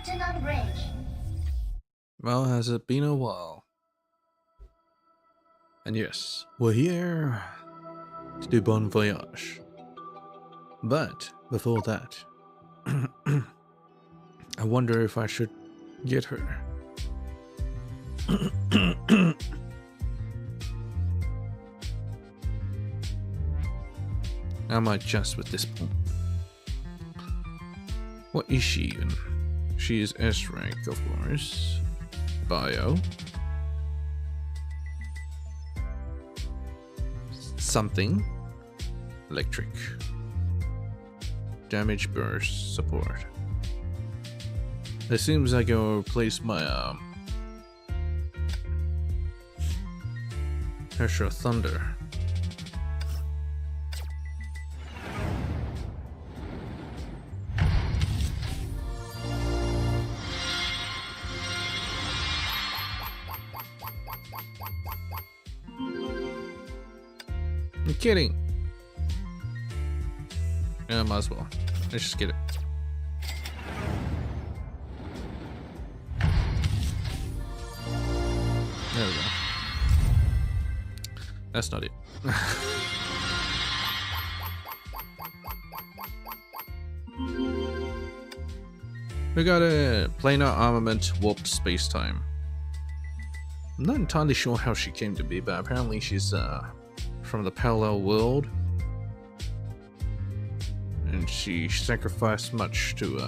Platinum Bridge. Well, has it been a while? And yes, we're here to do Bon Voyage. But before that, I wonder if I should get her. I might just with this point. What is she even? She is S rank, of course. Bio. Something. Electric. Damage burst support. It seems like I'll replace my Pressure Thunder. I'm kidding. Yeah, might as well. Let's just get it. There we go. That's not it. We got a planar armament warped space-time. I'm not entirely sure how she came to be, but apparently she's from the parallel world. And she sacrificed much to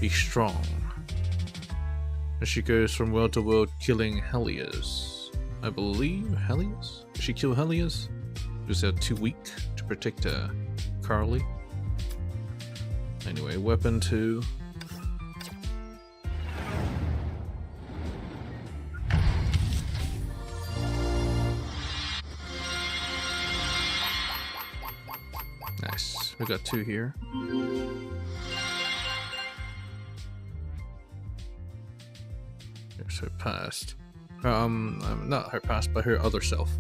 be strong. As she goes from world to world killing Helliers. I believe Helliers? Did she kill Helliers? Was too weak to protect Carly? Anyway, weapon 2. Nice. We got 2 here. There's her past. Not her past, but her other self.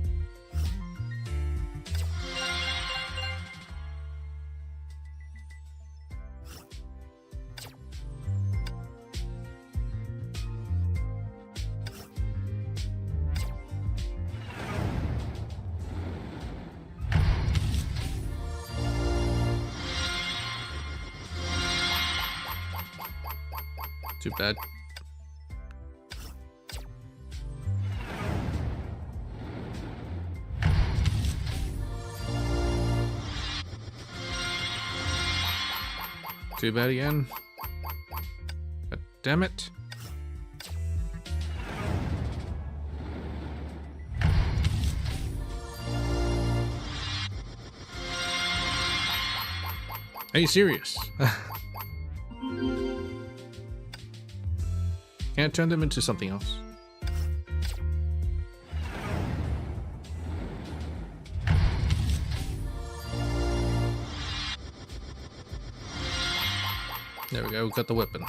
Too bad. Too bad again. God damn it. Are you serious? Can't turn them into something else. There we go, we got the weapon.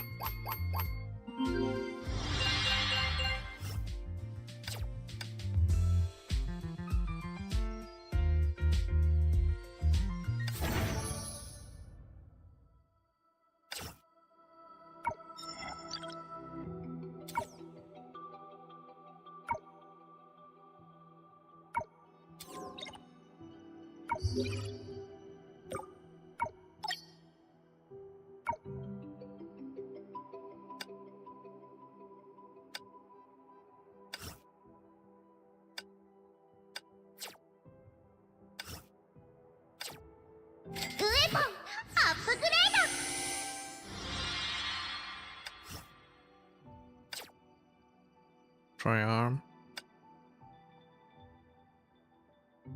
Tri-arm.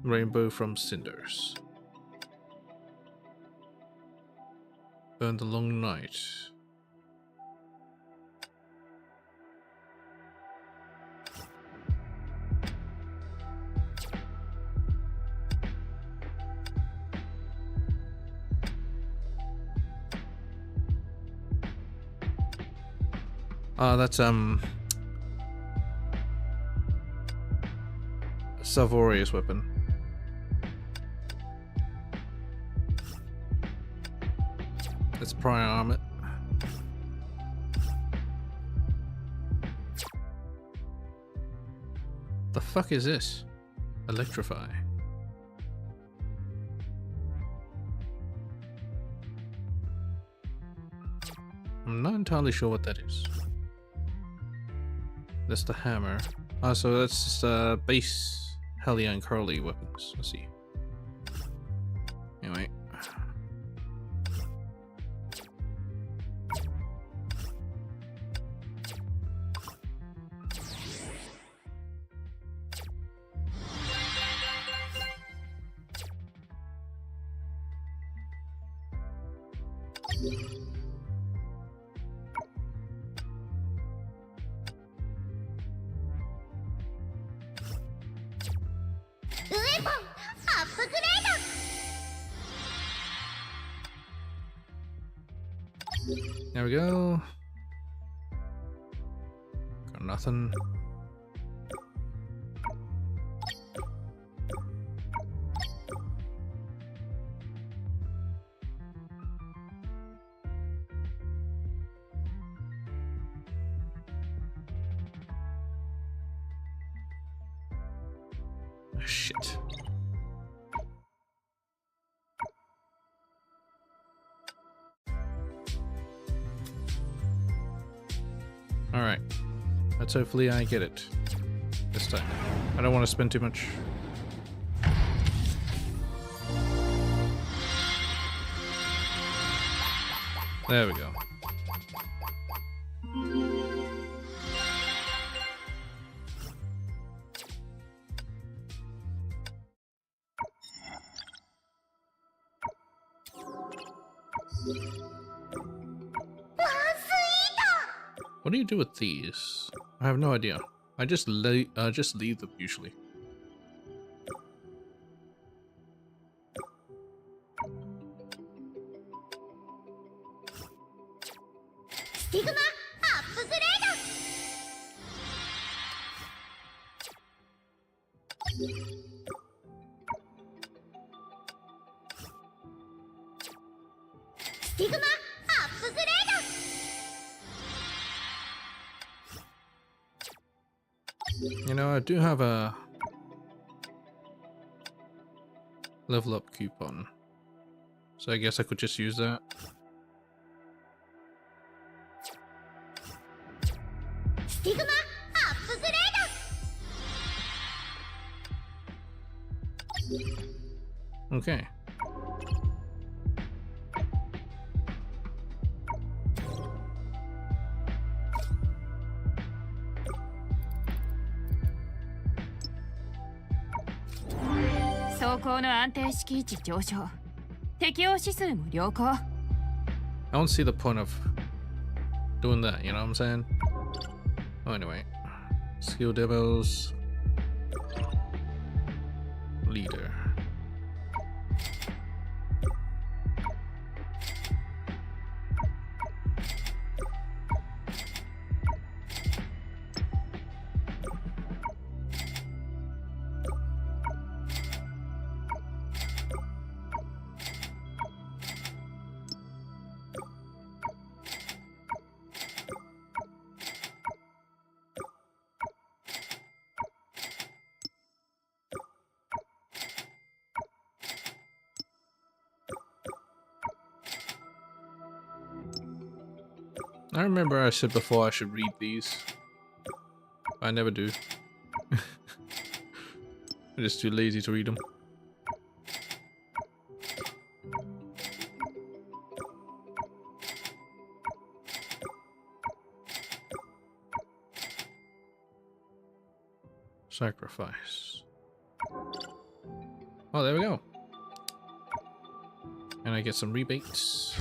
Rainbow from cinders. Burn the long night. That's Savoria's weapon. Let's pry arm it. The fuck is this? Electrify. I'm not entirely sure what that is. That's the hammer. Oh, so that's just base Hellia and Carly weapons. Let's see. Anyway. There we go. Got nothing. Ah, shit. Alright. Let's hopefully I get it this time. I don't want to spend too much. There we go. What do you do with these? I have no idea. I just leave them usually. You know, I do have a level up coupon, so I guess I could just use that. Okay. I don't see the point of doing that, you know what I'm saying? Oh, anyway. Skill demos. Leader. I remember I said before I should read these. I never do. I'm just too lazy to read them. Sacrifice. Oh, there we go. And I get some rebates.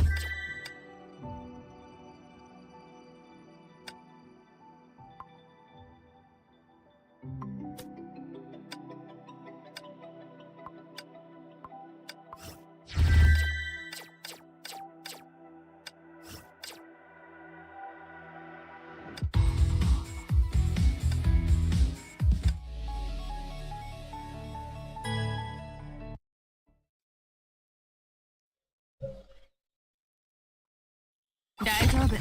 夫。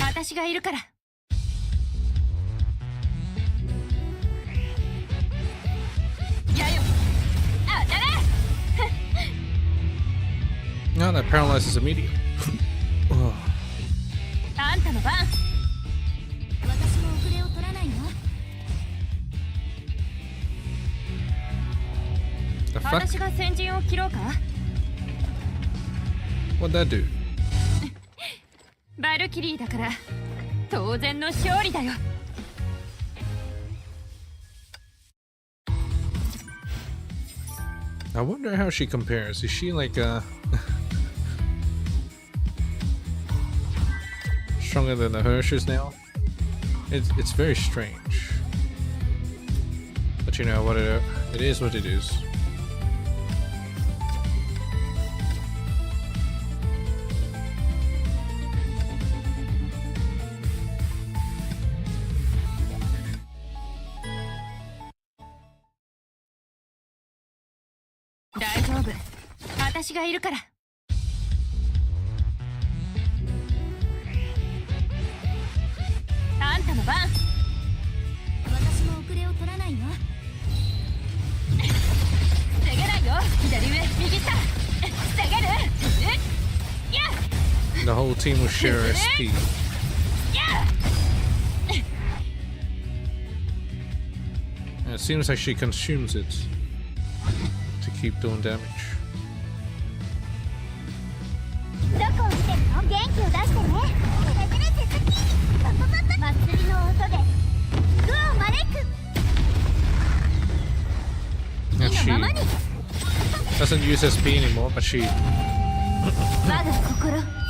私がいるから。やよ。当たれ。No, that paralyzes immediately. あんたの番。私も遅れを取らないよ。The fuck? 私が先陣を切ろうか。What'd that do? バルキリーだから当然の勝利だよ。I wonder how she compares. Is she like stronger than the Hershers now? It's very strange. But you know what it is what it is. Daijoubu. 私がいるから。あんたの番。私も遅れを取らないよ。防げないよ。左上、右下。防げる。The whole team will share SP. And it seems like she consumes it to keep doing damage. どこを見ても元気を出してね。祭りの音で福を招く。 And she doesn't use SP anymore, but she 我が心。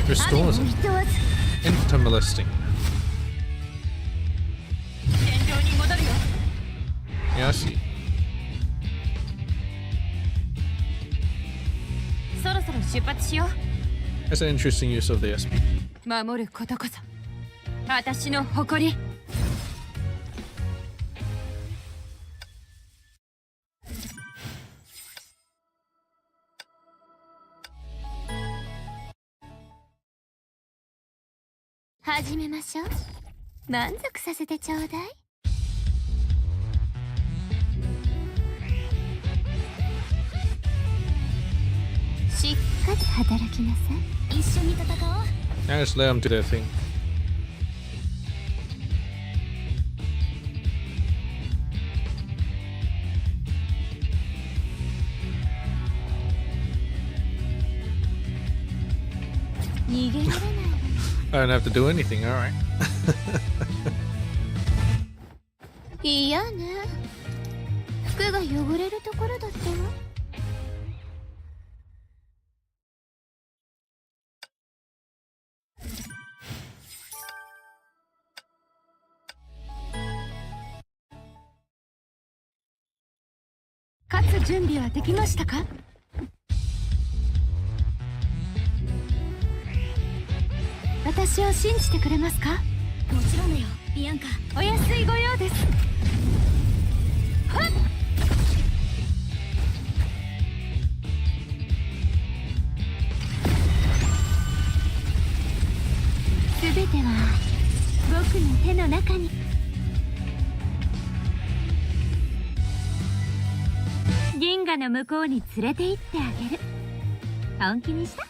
restores it. Intermolesting. 戦場に戻るよ。 Yeah, I see. そろそろ出発しよ That's an interesting use of the SP. う。守ることこそ私の誇り。始めましょう。満足させてちょうだい。しっかり働きなさい。一緒に戦おう。 Now just let them do their thing. 逃げられないわ。 I don't have to do anything, alright. いやね。服が汚れるところだったわ。勝つ準備はできましたか。私を信じてくれますか。もちろんだよ、ビアンカ。お安いご用です。はっ。すべては僕の手の中に。銀河の向こうに連れて行ってあげる。本気にした。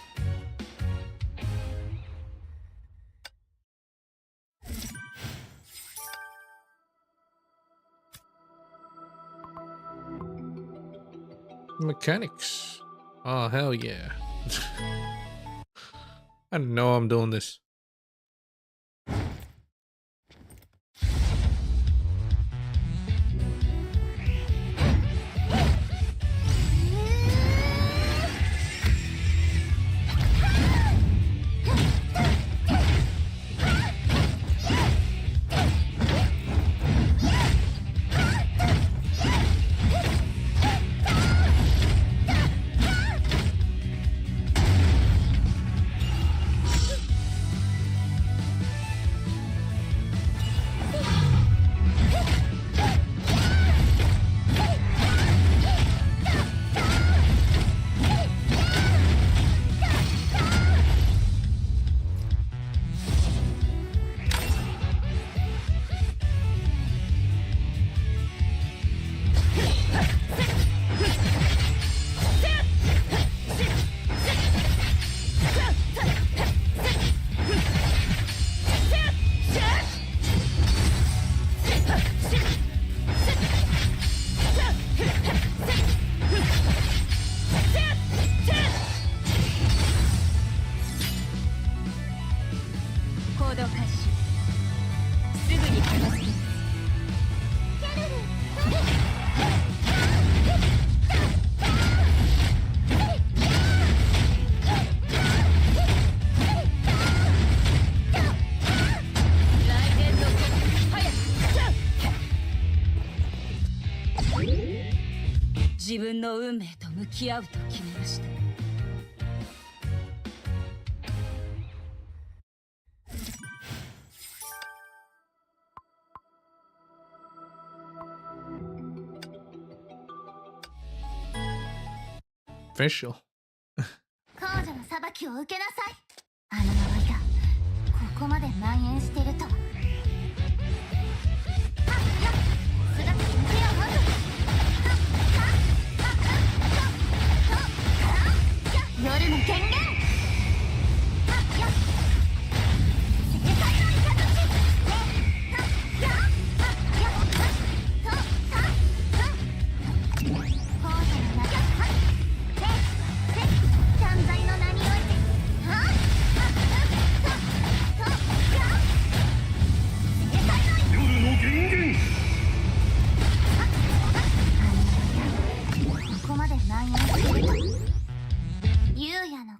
Mechanics. Oh, hell yeah. I know I'm doing this. 分の運命と向き合うと決めました。Official. 公女の裁きを受けなさい。あの呪いがここまで蔓延しているとは。姿に手を持つ。夜の権限。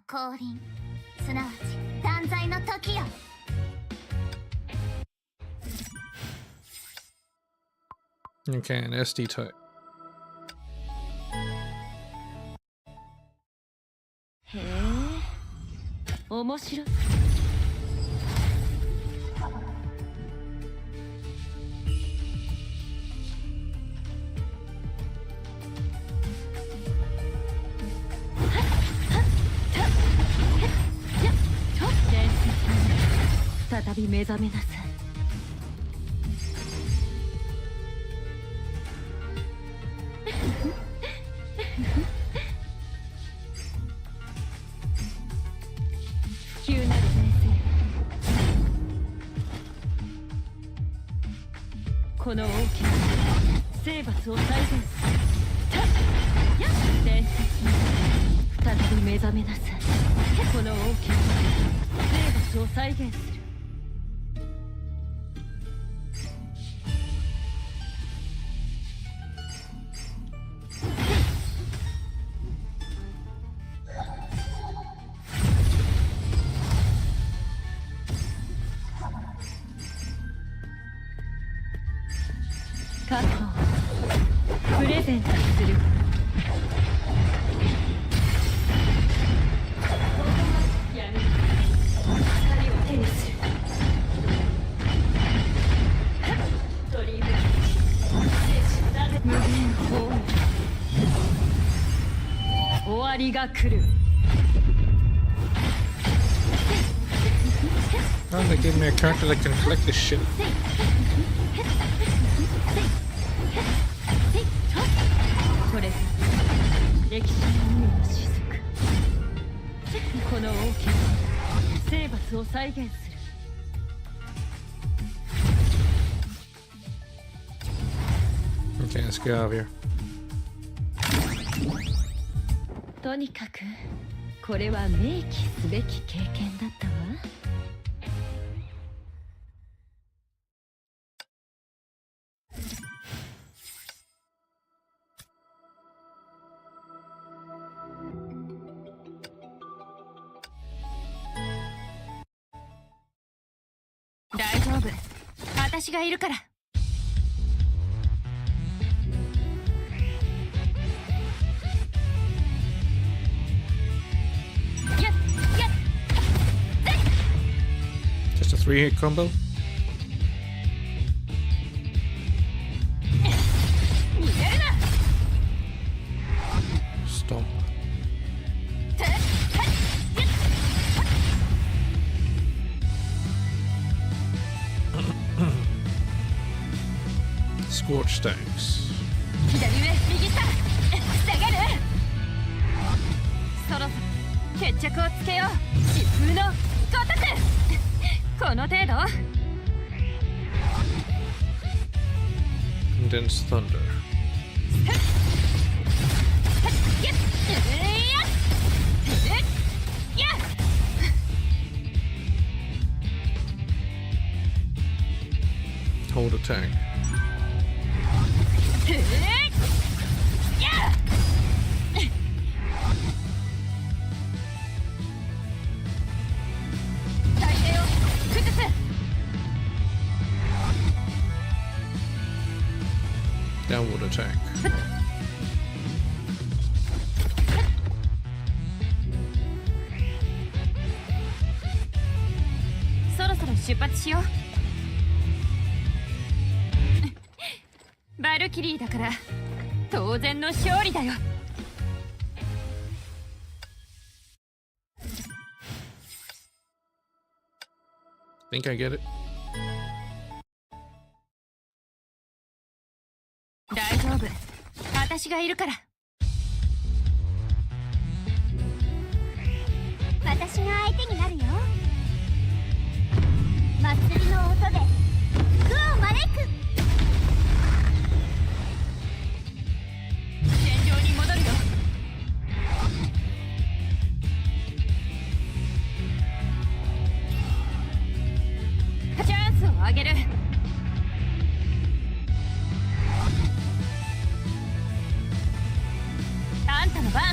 降臨、すなわち断罪の時よ。Okay, an SD type. へえ、面白い。再び目覚めなさい。不朽なる前世、この大きな生罰を再現する。伝説に再び目覚めなさい。この大きな生罰を再現する。覚悟をプレゼントする。光を手にする。鳥居武器無限放棄。終わりが来る。Oh, they gave me a character that can collect this shit. これが歴史の海の雫。この大きな生罰を再現する。Okay, let's get out of here. とにかくこれは明記すべき経験だったわ。大丈夫、私がいるから。Just a 3-hit combo? 逃げるな。 Stomp. Scorch stacks. 左上、右下、下がる。そろそろ決着をつけよう。疾風のごとく。この程度。 Condensed thunder. Hold attack. Downward attack. 出発しようバルキリーだから当然の勝利だよ。Think I get it? 大丈夫、私がいるから。私が相手になるよ。祭りの音で福を招く。戦場に戻るよ。チャンスをあげる。あんたの番。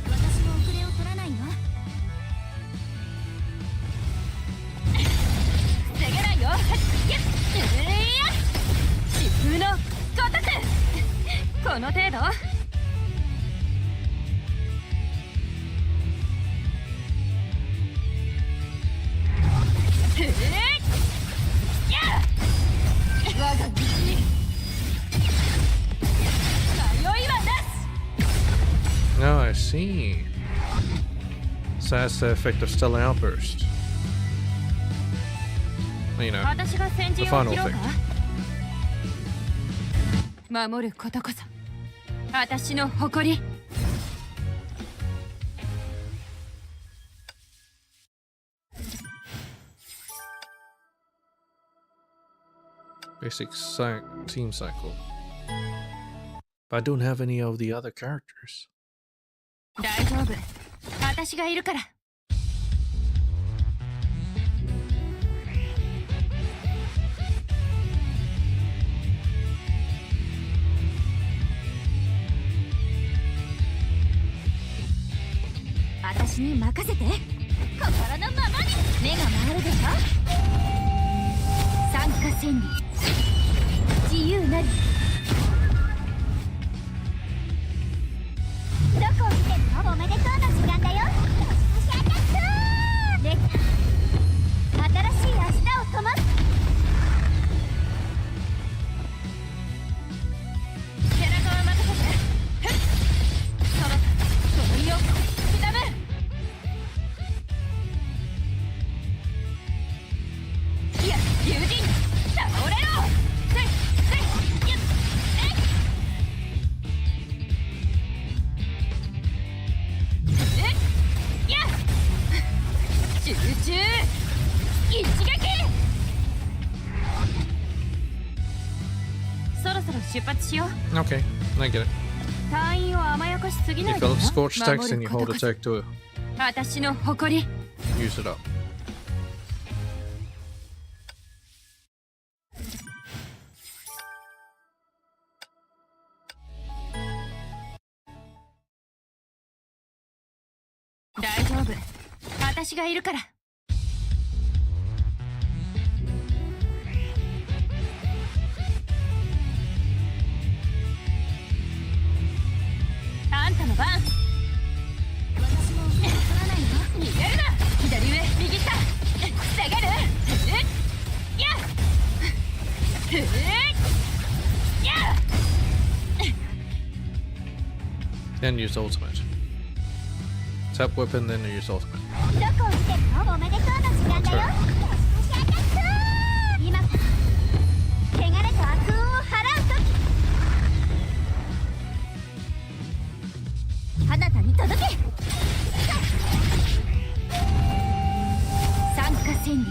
私も遅れを取らないわ。防げないよ。疾風のごとくこの程度。我が道に迷いはなし。 No, I see. So that's the effect of Stellar Outburst. You know, 私が先陣 the を final 切ろう effect. か。守ることこそ私の誇り。Basic team cycle. But I don't have any of the other characters. 大丈夫、私がいるから。私に任せて。心のままに。目が回るでしょ。参加千里自由なり。どこを見てもおめでとうの時間だよ。年越しアタック。で新しい明日を灯す。背中を任せて。ふっそろそろ身を刻む。いや友人倒れろ。せいせいやっえいや集中一撃。そろそろ出発しよう。 Okay, I get it. 隊員を甘やかしすぎな You いで fill よ。 up Scorch text 守 and you ること hold こそ attack to 私の誇り。 use it up. 大丈夫、私がいるから。あんたの番。私も遅れを取らないわ。逃げるな。左上右下下がる。やっやっ Then use ultimate. Tap weapon, then use ultimate. どこを見てもおめでとうの時間だよ。年越しアタック。今こそ汚れと悪運を払う時。あなたに届け。参加千里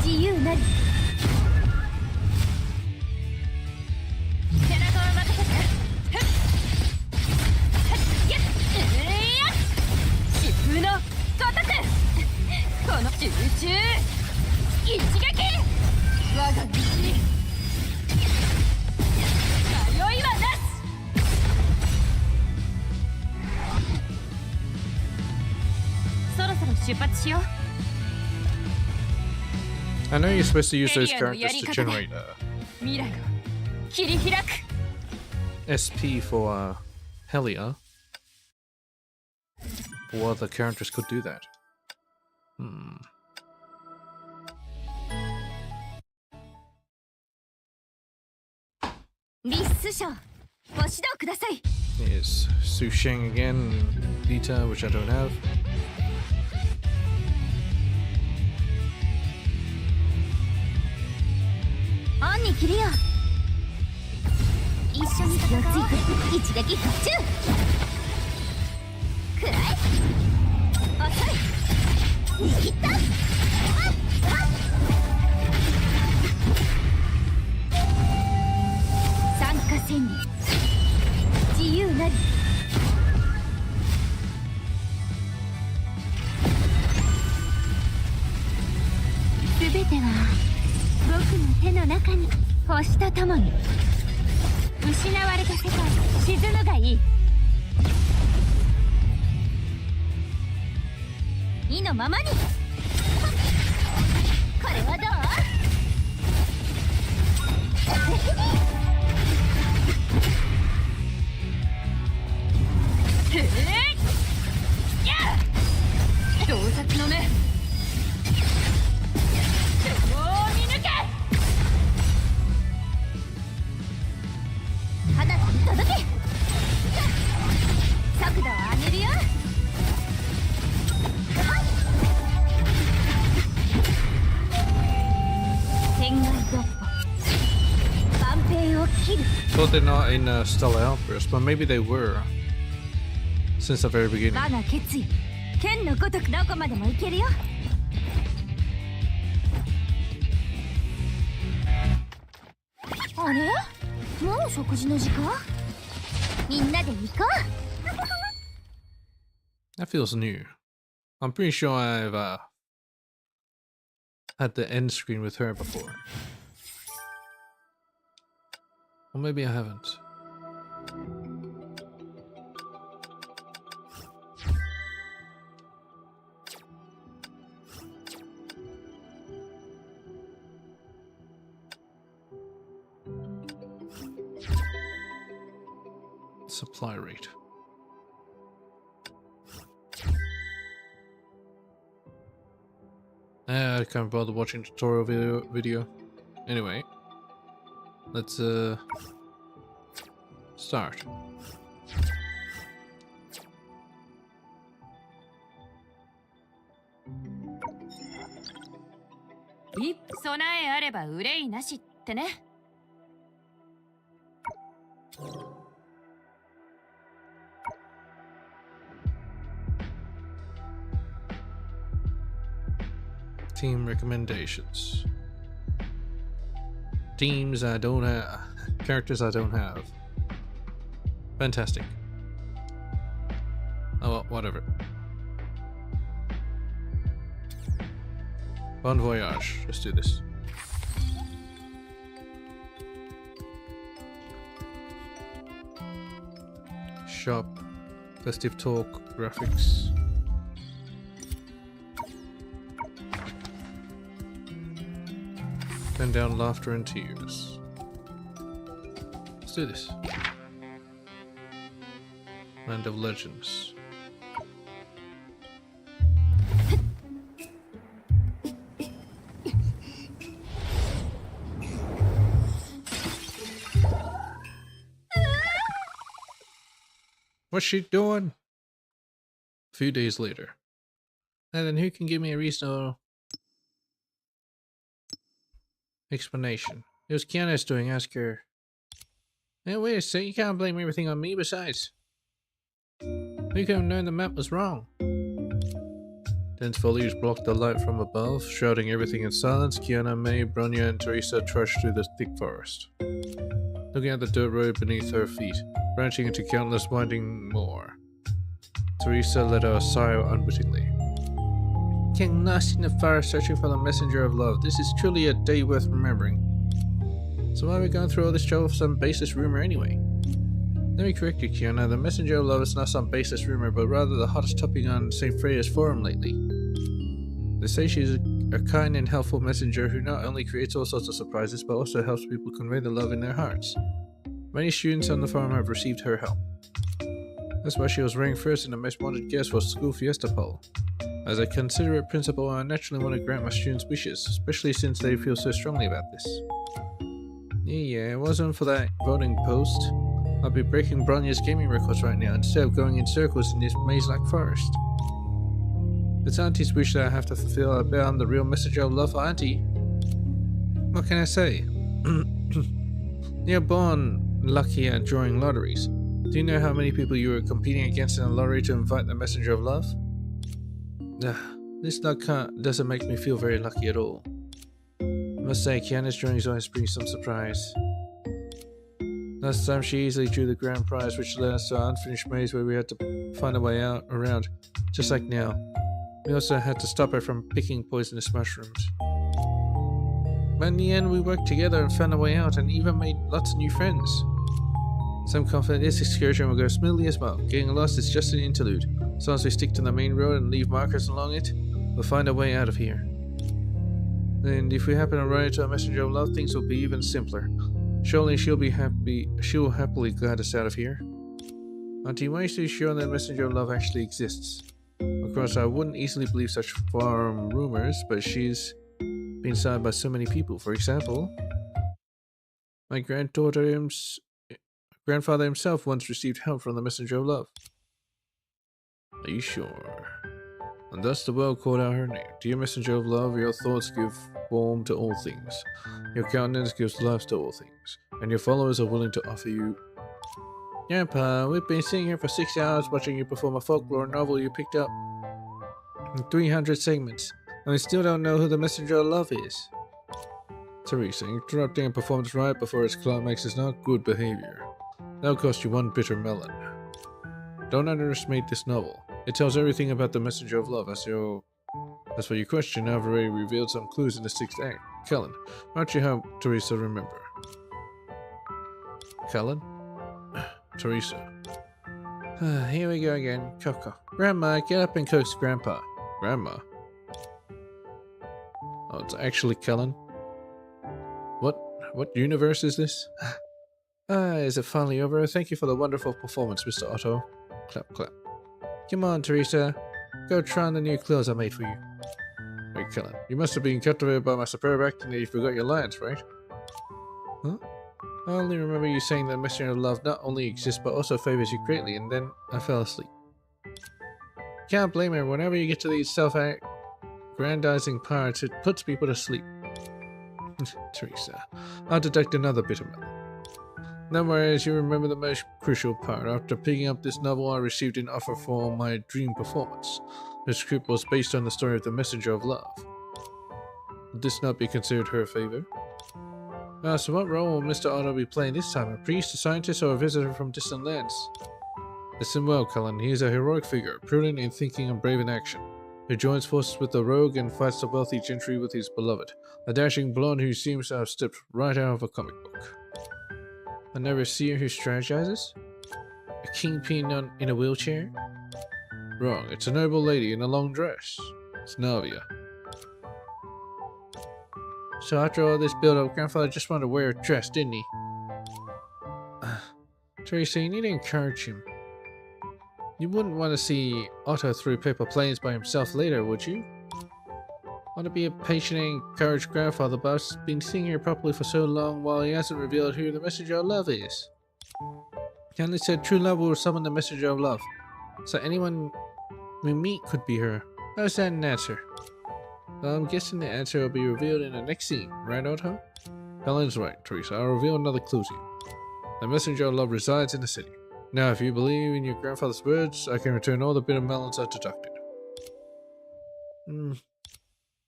自由なり。背中を任せて。ふっやっ疾風のごとくこの集中一撃。我が道に迷いはなし。そろそろ出発しよう。 I know you're supposed to use those Area の characters to やり方で generate 未来を切り開く。 SP for Helia. But what other characters could do that? 師匠ご指導ください。 Yes, Su Sheng again, Vita, which I don't have. オンに切るよ。一緒に気をついて一撃必中。くらえ。遅い。握った。参加戦に自由なり。すべては僕の手の中に。星とともに失われた世界沈むがいい。意のままに。これはどう？洞察の目。見抜け。肌に届け。速度を上げるよ。天外突破。万平を切る。 Thought they're not in Stellar Outburst, but maybe they were. Since the very beginning. 我が決意。剣のごとくどこまでもいけるよ。あれ？もう食事の時間？みんなで行こう。 That feels new. I'm pretty sure I've had the end screen with her before. Or maybe I haven't. Supply rate. I can't bother watching tutorial video. Anyway, let's start. 備えあれば憂いなしってね。 Team recommendations. Teams I don't have. Characters I don't have. Fantastic. Oh well, whatever. Bon Voyage. Let's do this. Shop. Festive talk. Graphics. Pen down laughter and tears. Let's do this. Land of Legends. What's she doing? A few days later. And then who can give me a reasonable explanation? It was Kiana's doing, ask her. Hey, wait a sec, you can't blame everything on me besides. We could have known the map was wrong. Dense foliage blocked the light from above, shrouding everything in silence. Kiana, May, Bronya, and Teresa trudged through the thick forest, looking at the dirt road beneath her feet, branching into countless winding more. Teresa let out a sigh unwittingly. Getting lost in the forest searching for the messenger of love. This is truly a day worth remembering. So why are we going through all this trouble for some baseless rumor anyway? Let me correct you, Kiana. The messenger of love is not some baseless rumor, but rather the hottest topic on St. Freya's forum lately. They say she's a kind and helpful messenger who not only creates all sorts of surprises, but also helps people convey the love in their hearts. Many students on the forum have received her help. That's why she was ranked first in the most wanted guest for school fiesta poll. As a considerate principal, I naturally want to grant my students' wishes, especially since they feel so strongly about this. Yeah, it wasn't for that voting post, I'd be breaking Bronya's gaming records right now instead of going in circles in this maze-like forest. It's Auntie's wish that I have to fulfill. I bet I'm the real messenger of love for Auntie. What can I say? You're born lucky at drawing lotteries. Do you know how many people you were competing against in a lottery to invite the messenger of love? This luck doesn't make me feel very lucky at all. I must say, Kiana's drawings always bring some surprise. Last time she easily drew the grand prize, which led us to an unfinished maze where we had to find a way out around, just like now. We also had to stop her from picking poisonous mushrooms. But in the end, we worked together and found a way out, and even made lots of new friends. So I'm confident this excursion will go smoothly as well. Getting lost is just an interlude. As long as we stick to the main road and leave markers along it, we'll find a way out of here. And if we happen to run into a messenger of love, things will be even simpler. Surely she'll happily guide us out of here. Auntie, why are you so sure that messenger of love actually exists? Of course, I wouldn't easily believe such far-from rumors, but she's been signed by so many people. For example, my grandfather himself once received help from the messenger of love. Are you sure? And thus the world called out her name. Dear messenger of love, your thoughts give form to all things. Your countenance gives life to all things. And your followers are willing to offer you... Grandpa, we've been sitting here for 6 hours watching you perform a folklore novel you picked up in 300 segments, and we still don't know who the messenger of love is. Teresa, interrupting a performance right before its climax is not good behavior. That'll cost you 1 bitter melon. Don't underestimate this novel. It tells everything about the messenger of love. As for your question, I've already revealed some clues in the 6th act. Kellen, why don't you help Teresa remember? Kellen? Teresa. Here we go again. Coco. Grandma, get up and coax Grandpa. Grandma? Oh, it's actually Kellen. What universe is this? Is it finally over? Thank you for the wonderful performance, Mr. Otto. Clap, clap. Come on, Teresa. Go try on the new clothes I made for you. Wait, Kellen, you must have been captivated by my superb acting that you forgot your lines, right? Huh? I only remember you saying that messenger of love not only exists but also favors you greatly, and then I fell asleep. Can't blame her. Whenever you get to these self-aggrandizing parts, it puts people to sleep. Teresa, I'll deduct another bit of melon. Then whereas you remember the most crucial part, after picking up this novel I received an offer for my dream performance. The script was based on the story of the messenger of love. Would this not be considered her favor? So what role will Mr. Otto be playing this time? A priest, a scientist, or a visitor from distant lands? Listen well, Cullen. He is a heroic figure, prudent in thinking and brave in action, who joins forces with the rogue and fights the wealthy gentry with his beloved, a dashing blonde who seems to have stepped right out of a comic book. A never seer who strategizes? A kingpin in a wheelchair? Wrong, it's a noble lady in a long dress. It's Navia. So after all this build-up, Grandfather just wanted to wear a dress, didn't he? Teresa, you need to encourage him. You wouldn't want to see Otto through paper planes by himself later, would you? Want to be a patient and encouraged grandfather, but I've been seeing her properly for so long while he hasn't revealed who the messenger of love is. He only said true love will summon the messenger of love, so anyone we meet could be her. How's that an answer? Well, I'm guessing the answer will be revealed in the next scene, right, Otto? Helen's right, Teresa. I'll reveal another clue to you. The messenger of love resides in the city. Now, if you believe in your grandfather's words, I can return all the bitter melons I deducted.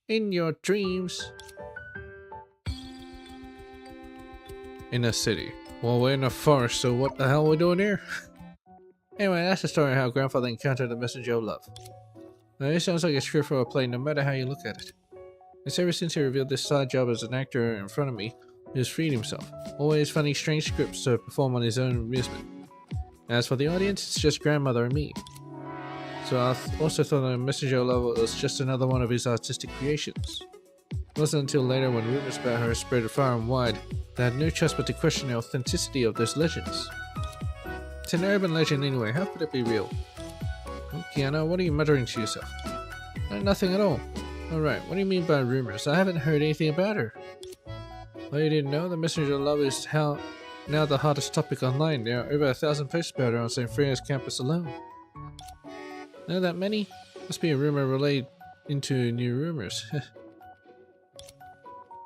In your dreams. In a city. Well, we're in a forest, so what the hell are we doing here? Anyway, that's the story of how Grandfather encountered the messenger of love. Now, this sounds like a script for a play, no matter how you look at it. It's ever since he revealed this side job as an actor in front of me, he has freed himself, always finding strange scripts to perform on his own amusement. As for the audience, it's just Grandmother and me. So I also thought the messenger of love was just another one of his artistic creations. It wasn't until later when rumors about her spread far and wide that I had no choice but to question the authenticity of those legends. It's an urban legend anyway, how could it be real? Oh, Kiana, what are you muttering to yourself? Nothing at all. Alright, what do you mean by rumors? I haven't heard anything about her. Well, you didn't know the messenger of love is now the hottest topic online. There are over 1,000 posts about it on St. Freya's campus alone. Know that many? Must be a rumor relayed into new rumors.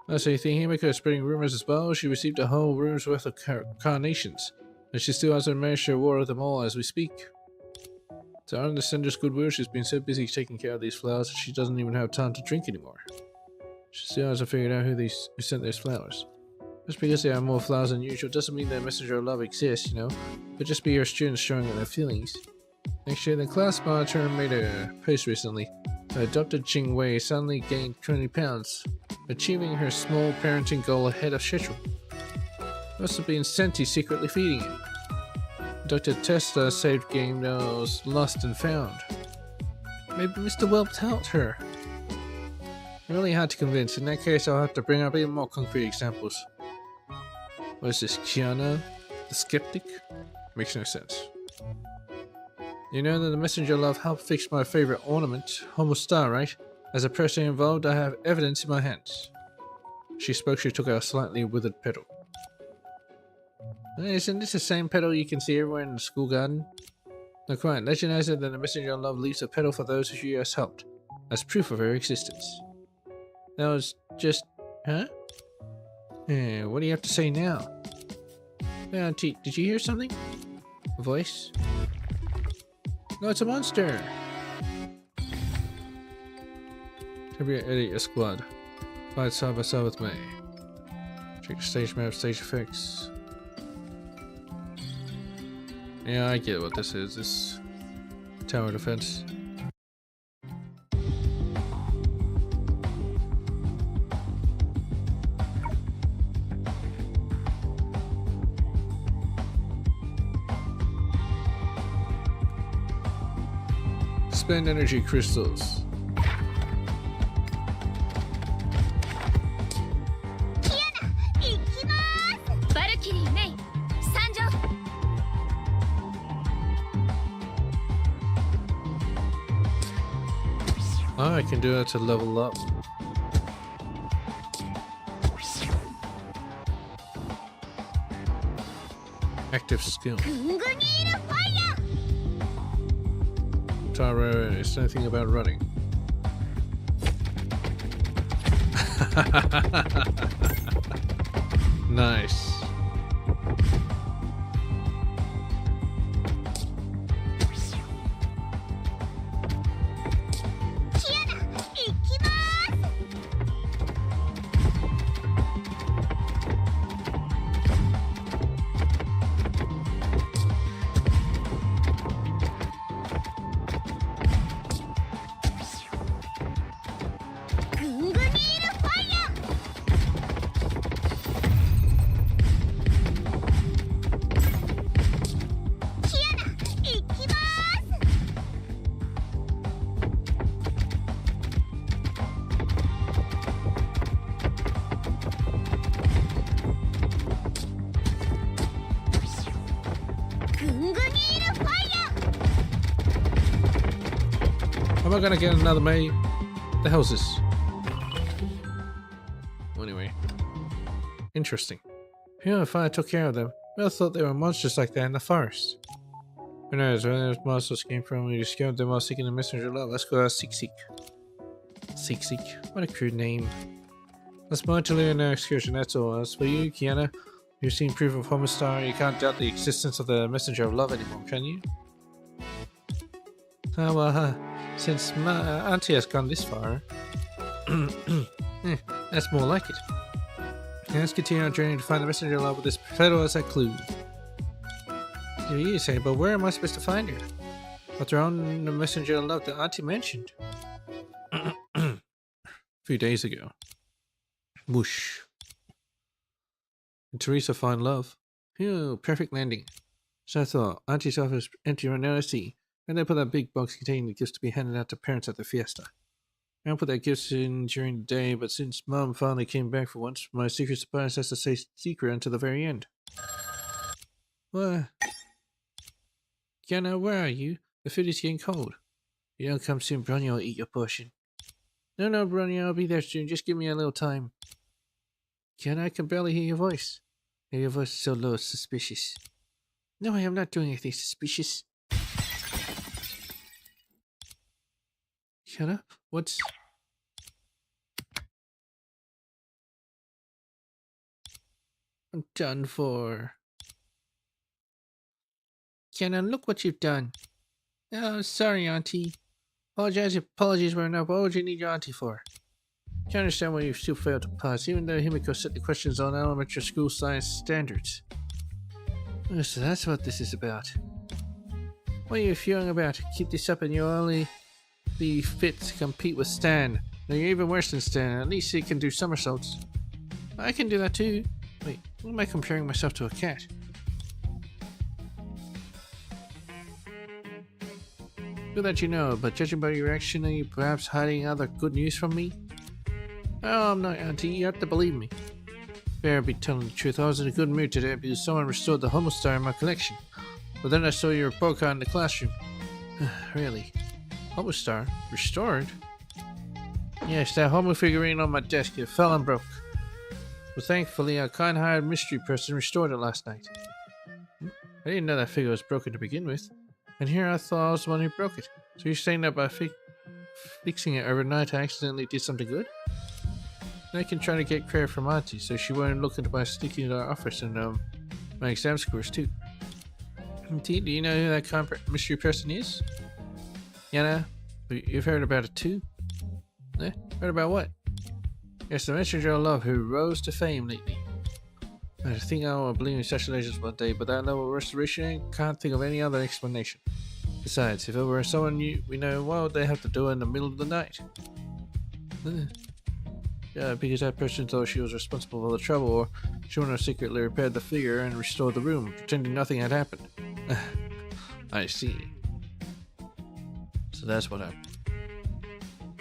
Oh, so you think Himiko is spreading rumors as well? She received a whole room's worth of carnations, and she still hasn't managed to water them all as we speak. To earn the sender's goodwill, she's been so busy taking care of these flowers that she doesn't even have time to drink anymore. She still hasn't figured out who sent those flowers. Just because there are more flowers than usual doesn't mean that messenger of love exists, you know. Could just be your students showing their feelings. Actually, the class monitor made a post recently. Adopted Jing Wei suddenly gained 20 pounds, achieving her small parenting goal ahead of schedule. Must have been Senti secretly feeding it. Dr. Testa saved game that was lost and found. Maybe Mr. Whelp helped her. Really hard to convince. In that case, I'll have to bring up even more concrete examples. What is this, Kiana the Skeptic? Makes no sense. You know that the messenger of love helped fix my favorite ornament, Homo Star, right? As a person involved, I have evidence in my hands. She spoke. She took out a slightly withered petal. Isn't this the same petal you can see everywhere in the school garden? Not quite. Legend has it that the messenger of love leaves a petal for those who she has helped, as proof of her existence. That was just... huh? What do you have to say now? Auntie, did you hear something? A voice? No, it's a monster! Tribute edit your squad. Fight side by side with me. Check the stage map, stage effects. Yeah, I get what this is. This tower defense. Spend energy crystals. Oh, I can do that to level up. Active skill. Taro is anything about running. Nice. Am I gonna get another May? The hell's this? Anyway. Interesting. Who if I took care of them? I thought they were monsters like that in the forest. Who knows where those monsters came from? We discovered them while seeking the messenger of love. Let's go Seek Seek. Seek Seek. What a crude name. Let's move to an excursion, that's all. As for you, Kiana, you've seen proof of Homostar. You can't doubt the existence of the messenger of love anymore, can you? Since my auntie has gone this far, that's more like it. Let's continue our journey to find the messenger of love with this petal as a clue. You say, but where am I supposed to find her? After on the messenger of love that auntie mentioned. A few days ago. Whoosh. And Teresa find love. Phew, perfect landing. So I thought, auntie's office empty right now, I see. And they put that big box containing the gifts to be handed out to parents at the fiesta. I don't put that gifts in during the day, but since Mom finally came back for once, my secret surprise has to stay secret until the very end. What? Kiana, where are you? The food is getting cold. If you don't come soon, Bronny will eat your portion. No, Bronny, I'll be there soon. Just give me a little time. Kiana, I can barely hear your voice. Your voice is so low, it's suspicious. No, I am not doing anything suspicious. Kiana, what's... I'm done for. Kiana, look what you've done. Oh, sorry, Auntie. Apologies were enough. What would you need your auntie for? Can't understand why you still failed to pass, even though Himiko set the questions on elementary school science standards. Oh, so that's what this is about. What are you feeling about? Keep this up and you'll only be fit to compete with Stan. No, you're even worse than Stan. At least he can do somersaults. I can do that too. Wait, what am I comparing myself to a cat? Good that you know, but judging by your reaction, are you perhaps hiding other good news from me? Oh, I'm not, Auntie. You have to believe me. Better be telling the truth. I was in a good mood today because someone restored the Homo Star in my collection. But then I saw your report card in the classroom. Really? Homo Star? Restored? Yes, that Homo figurine on my desk. It fell and broke. But thankfully, a kind-hearted mystery person restored it last night. I didn't know that figure was broken to begin with. And here I thought I was the one who broke it. So you're saying that by fixing it overnight I accidentally did something good? And I can try to get credit from Auntie so she won't look into my sneaking into our office and my exam scores too. Auntie, do you know who that mystery person is? Yana, you've heard about it too? Eh? Heard about what? Yes, the messenger of love who rose to fame lately. I think I will believe in such legends one day, but that level of restoration, I can't think of any other explanation. Besides, if it were someone we know, what would they have to do in the middle of the night? Yeah, because that person thought she was responsible for the trouble, or she would have secretly repaired the figure and restored the room, pretending nothing had happened. I see. So that's what happened.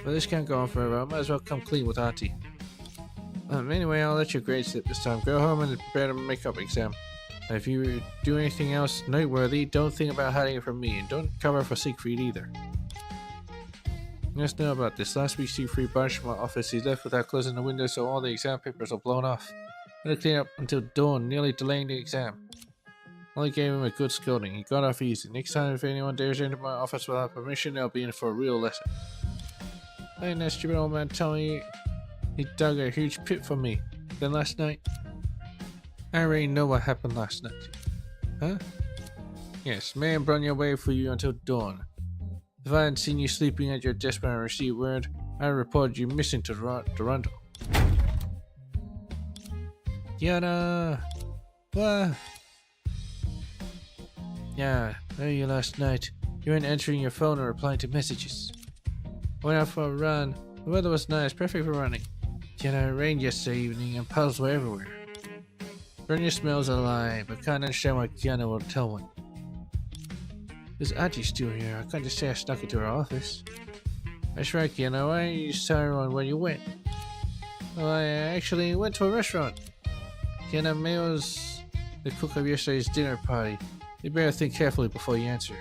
But this can't go on forever. I might as well come clean with Auntie. Anyway, I'll let your grades slip this time. Go home and prepare a makeup exam. If you do anything else noteworthy, don't think about hiding it from me, and don't cover for Siegfried either. Let's know about this. Last week, Siegfried barged from my office. He left without closing the window, so all the exam papers are blown off. I had to clean up until dawn, nearly delaying the exam. Only gave him a good scolding. He got off easy. Next time, if anyone dares enter my office without permission, they'll be in for a real lesson. Hey, that stupid old man told me he dug a huge pit for me. Then last night, I already know what happened last night. Huh? Yes, man Bronya waited for you until dawn. If I hadn't seen you sleeping at your desk when I received word, I reported you missing to Toronto. Yana! What? Yeah, I heard you last night. You weren't answering your phone or replying to messages. Went out for a run. The weather was nice, perfect for running. Yana, it rained yesterday evening and puddles were everywhere. Bronya smells a lie, but can't understand why Kiana will tell one. Because Auntie still here, I can't just say I snuck into her office. That's right, Kiana, why don't you just tell everyone where you went? Well, I actually went to a restaurant. Kiana, May was the cook of yesterday's dinner party. You better think carefully before you answer.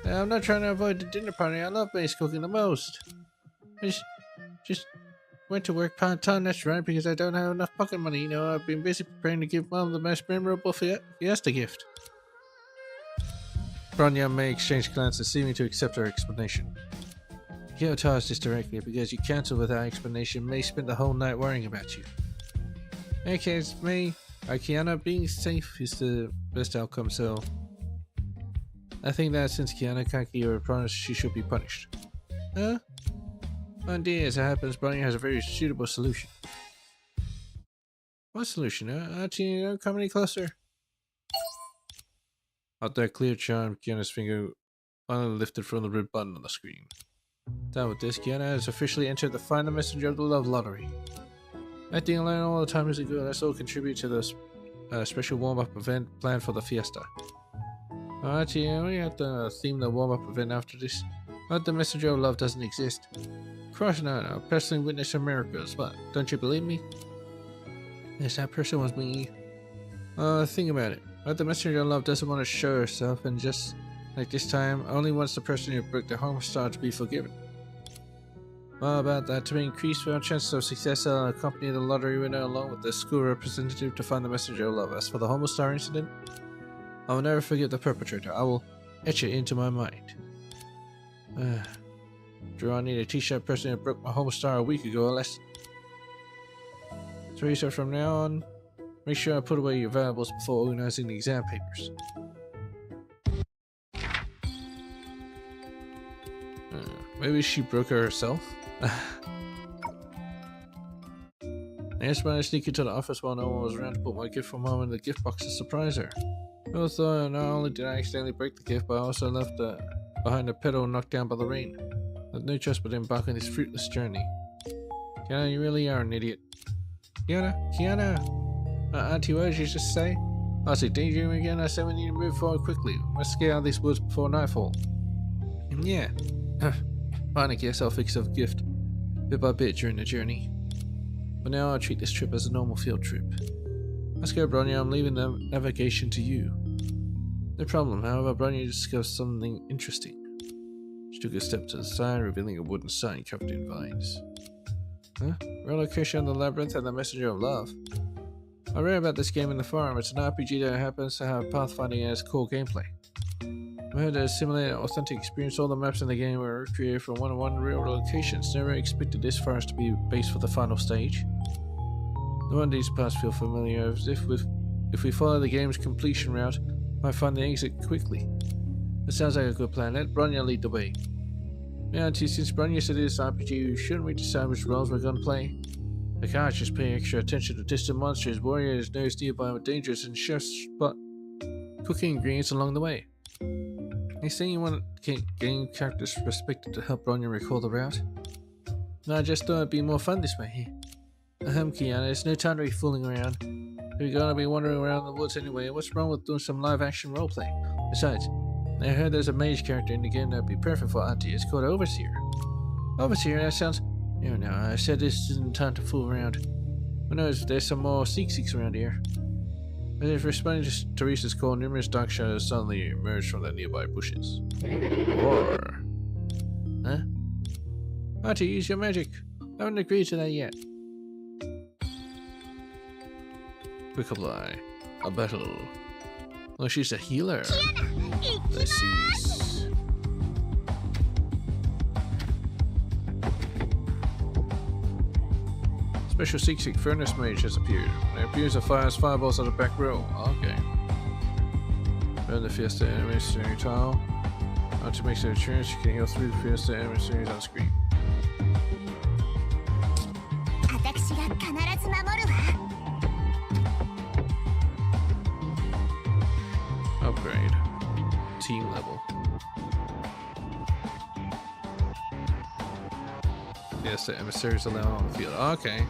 I'm not trying to avoid the dinner party, I love May's cooking the most. I just went to work part-time, that's right, because I don't have enough pocket money. You know, I've been busy preparing to give Mom the most memorable fiesta gift. Bronya and May exchanged glances, seeming to accept her explanation. You can't tell us this directly, because you cancelled without explanation. May spent the whole night worrying about you. Okay, it's May. Kiana, being safe is the best outcome, so I think that since Kiana can't keep her promise, she should be punished. Huh? Indeed, as it happens, Bronya has a very suitable solution. What solution? Auntie, don't come any closer. Out that clear charm, Kiana's finger finally lifted from the red button on the screen. Down with this, Kiana has officially entered the final messenger of the love lottery. Acting alone all the time isn't good. Let's all contribute to this special warm-up event planned for the fiesta. Auntie, we have to theme the warm-up event after this. But the messenger of love doesn't exist. Of course not. I'll personally witness her miracles. What? Don't you believe me? Yes, that person was me. Think about it. But the messenger of love doesn't want to show herself, and just like this time, only wants the person who broke the home star to be forgiven. Well, about that, to increase our chances of success, I'll accompany the lottery winner along with the school representative to find the messenger of love. As for the Homostar incident, I will never forget the perpetrator. I will etch it into my mind. Drew, I need a t-shirt person who broke my Homostar a week ago or less. Teresa, from now on, make sure I put away your valuables before organizing the exam papers. Maybe she broke her herself? I asked when I sneak into the office while no one was around to put my gift for Mom in the gift box to surprise her. I thought not only did I accidentally break the gift, but I also left behind a pedal knocked down by the rain. I had no choice but to embark on this fruitless journey. Kiana, you really are an idiot. Kiana! Auntie, what did you just say? I was daydreaming again. I said we need to move forward quickly. We must get out of these woods before nightfall. Yeah. Fine, I guess I'll fix up a gift bit by bit during the journey. But now I'll treat this trip as a normal field trip. Let's go, Bronya. I'm leaving the navigation to you. No problem. However, Bronya discovered something interesting. She took a step to the side, revealing a wooden sign covered in vines. Huh? Roller coaster in the labyrinth and the messenger of love. I read about this game in the forum. It's an RPG that happens to have pathfinding as core gameplay. I heard that to simulate an authentic experience, all the maps in the game were recreated from one-on-one real locations. Never expected this forest to be base for the final stage. No wonder these paths feel familiar, as if we follow the game's completion route, we might find the exit quickly. That sounds like a good plan. Let Bronya lead the way. Yeah, Auntie, since Bronya said this RPG, shouldn't we decide which roles we're gonna play? The cards just pay extra attention to distant monsters, warriors, knows nearby are dangerous, and chefs spot cooking ingredients along the way. You saying you want game characters respected to help Bronya recall the route? No, I just thought it'd be more fun this way. Kiana, there's no time to be fooling around. We're gonna be wandering around the woods anyway. What's wrong with doing some live action roleplay? Besides, I heard there's a mage character in the game that'd be perfect for Auntie. It's called Overseer. Overseer? That sounds... No, I said this isn't time to fool around. Who knows, there's some more Seeks around here. As if responding to Teresa's call, numerous dark shadows suddenly emerged from the nearby bushes. Roar. Huh? Auntie, use your magic. I haven't agreed to that yet. Quick apply. A battle. Oh, she's a healer. Let's see. Special Seek Furnace Mage has appeared. When it appears, it fires fireballs at the back row. Okay. Burn the Fiesta emissary tile. To make an appearance, you can heal through the Fiesta emissaries on screen. Upgrade. Team level. Yes, the emissaries allowed on the field. Okay.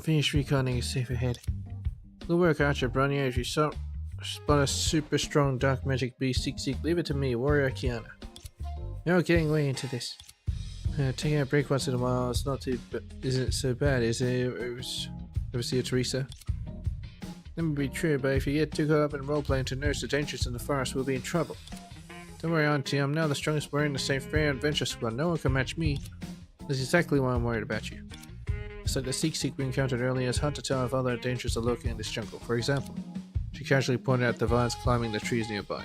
Finish reconning is safe ahead. Good work, Archer Bronya. If you spot a super strong dark magic beast, seek, leave it to me, Warrior Kiana. You're getting way into this. Taking a break once in a while isn't so bad, is it? Ever see a Teresa? That may be true, but if you get too caught up in role-playing to nurse the dangers in the forest, we'll be in trouble. Don't worry, Auntie, I'm now the strongest warrior in the St. Freya Adventure Squad. No one can match me. That's exactly why I'm worried about you. It's like the Seek we encountered earlier. It's hard to tell if other dangers are lurking in this jungle. For example, she casually pointed out the vines climbing the trees nearby.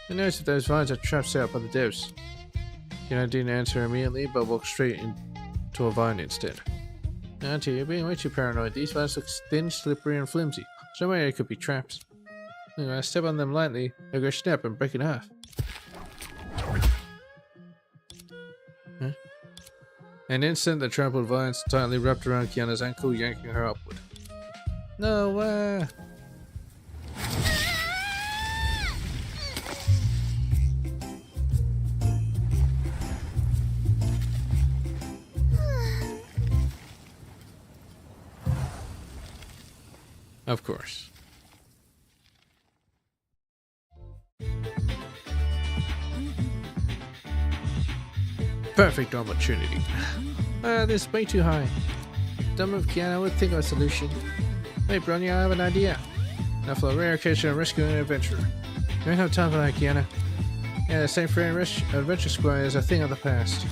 I noticed that those vines are traps set up by the devs. Kiana didn't answer immediately, but walked straight into a vine instead. Auntie, you're being way too paranoid. These vines look thin, slippery, and flimsy. There's no way they could be traps. When I step on them lightly, they'll go snap and break in half. Huh? An instant, the trampled vines tightly wrapped around Kiana's ankle, yanking her upward. No way! Of course. Perfect opportunity. This is way too high. Dumb of Kiana would think of a solution. Wait, Bronya, I have an idea. Now for a rare occasion of rescuing an adventurer. You don't have time for that, Kiana. Yeah, the St. Freya Adventure Squad is a thing of the past.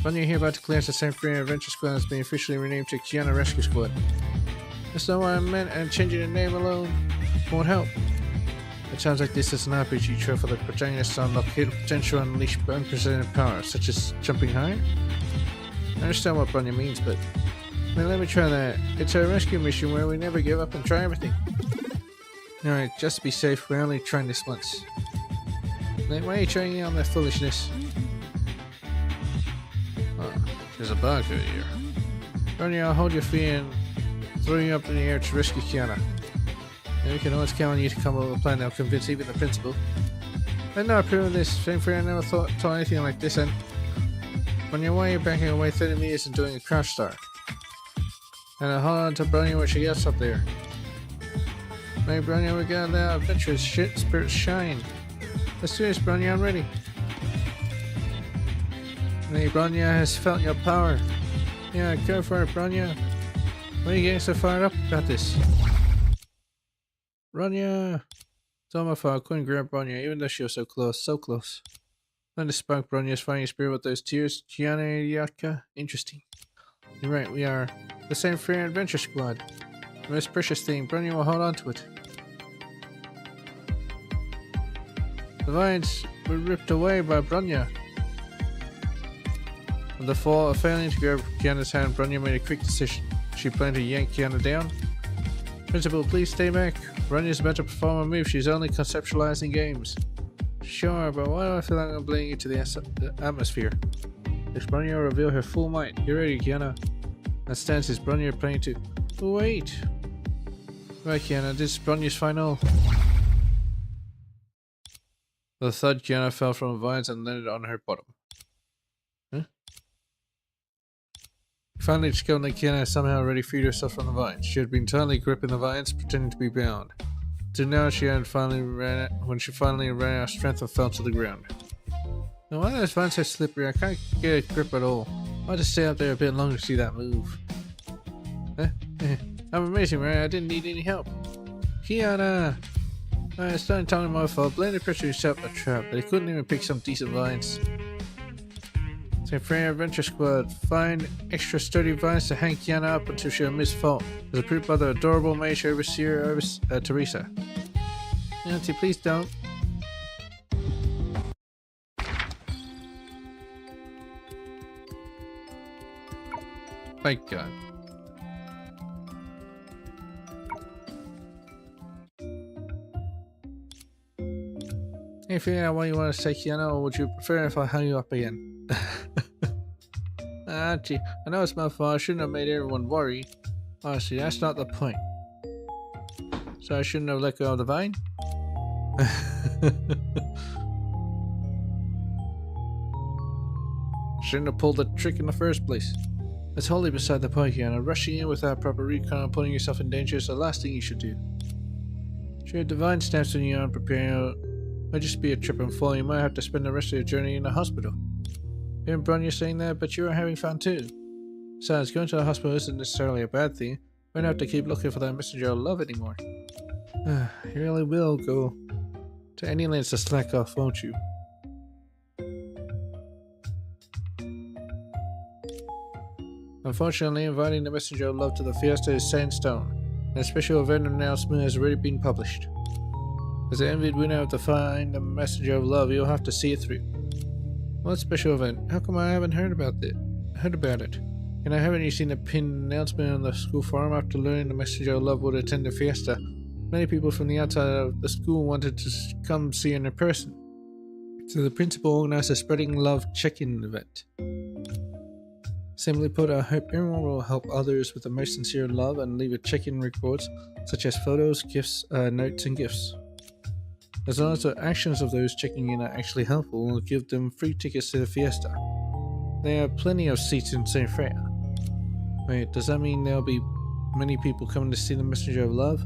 Bronya hereby declares the St. Freya Adventure Squad has been officially renamed to Kiana Rescue Squad. That's not what I meant, and changing the name alone won't help. It sounds like this is an RPG trail for the protagonists to unlock hidden potential and unleash unprecedented power, such as jumping higher? I understand what Bronya means, but let me try that. It's a rescue mission where we never give up and try everything. Alright, just to be safe, we're only trying this once. Why are you trying on that foolishness? Oh, there's a bug over here. Bronya, I'll hold your feet and throw you up in the air to rescue Kiana. And we can always count on you to come up with a plan that will convince even the principal. I'm not approving this. St. Freya never thought anything like this, and Bronya, why are you backing away 30 meters and doing a crouch start? And I'll hold on to Bronya when she gets up there. Hey Bronya, we got that adventurous shit spirits shine. Let's do this, Bronya, I'm ready. Hey, Bronya has felt your power. Yeah, go for it, Bronya. Why are you getting so fired up about this? Bronya! It's all my fault. I couldn't grab Bronya, even though she was so close, so close. Then to spark Bronya's fighting spirit with those tears. Kiana Yaka? Interesting. You're right, we are the St. Freya Adventure Squad. The most precious thing. Bronya will hold on to it. The vines were ripped away by Bronya. On the fall of failing to grab Kiana's hand, Bronya made a quick decision. She planned to yank Kiana down. Principal, please stay back. Bronya's about to perform a move. She's only conceptualizing games. Sure, but why do I feel like I'm blaming into the atmosphere? If Bronya reveal her full might. Get ready, Kiana. That stance is Bronya playing to... Oh, wait. Right, Kiana, this is Bronya's final. With a thud, Kiana fell from the vines and landed on her bottom. Huh? Finally discovered that Kiana had somehow already freed herself from the vines. She had been tightly gripping the vines, pretending to be bound. Till now, when she finally ran out of strength and fell to the ground. Now, why are those vines so slippery? I can't get a grip at all. I'll just stay up there a bit longer to see that move. I'm amazing, right? I didn't need any help. Kiana! It's not entirely my fault. Blame the person who set up the trap, but he couldn't even pick some decent vines. St. Freya Adventure Squad, find extra sturdy vines to hang Kiana up until she'll misfall, as approved by the adorable mage overseer Teresa. Auntie, please don't. Thank God. Can you figure out what you want to say, Kiana, or would you prefer if I hung you up again? Auntie, I know it's my fault. I shouldn't have made everyone worry. Honestly, that's not the point. So I shouldn't have let go of the vine? Shouldn't have pulled the trick in the first place. That's wholly beside the point, Kiana. Rushing in without proper recon and putting yourself in danger is the last thing you should do. Sure, divine snaps when you aren't preparing. Might just be a trip and fall. You might have to spend the rest of your journey in a hospital. Even Bronya saying that, but you are having fun too. Besides, going to the hospital isn't necessarily a bad thing. You won't have to keep looking for that messenger of love anymore. You really will go to any lengths to slack off, won't you? Unfortunately, inviting the messenger of love to the fiesta is set in stone, and a special event announcement has already been published. As the envied winner of the Find the Messenger of Love, you'll have to see it through. What special event? How come I haven't heard about it? And haven't you seen a pinned announcement on the school forum after learning the Messenger of Love would attend the fiesta? Many people from the outside of the school wanted to come see it in person. So the principal organized a Spreading Love check-in event. Simply put, I hope everyone will help others with the most sincere love and leave a check-in reports such as photos, gifts, notes, and gifts. As long as the actions of those checking in are actually helpful, we'll give them free tickets to the fiesta. There are plenty of seats in St. Freya. Wait, does that mean there'll be many people coming to see the Messenger of Love?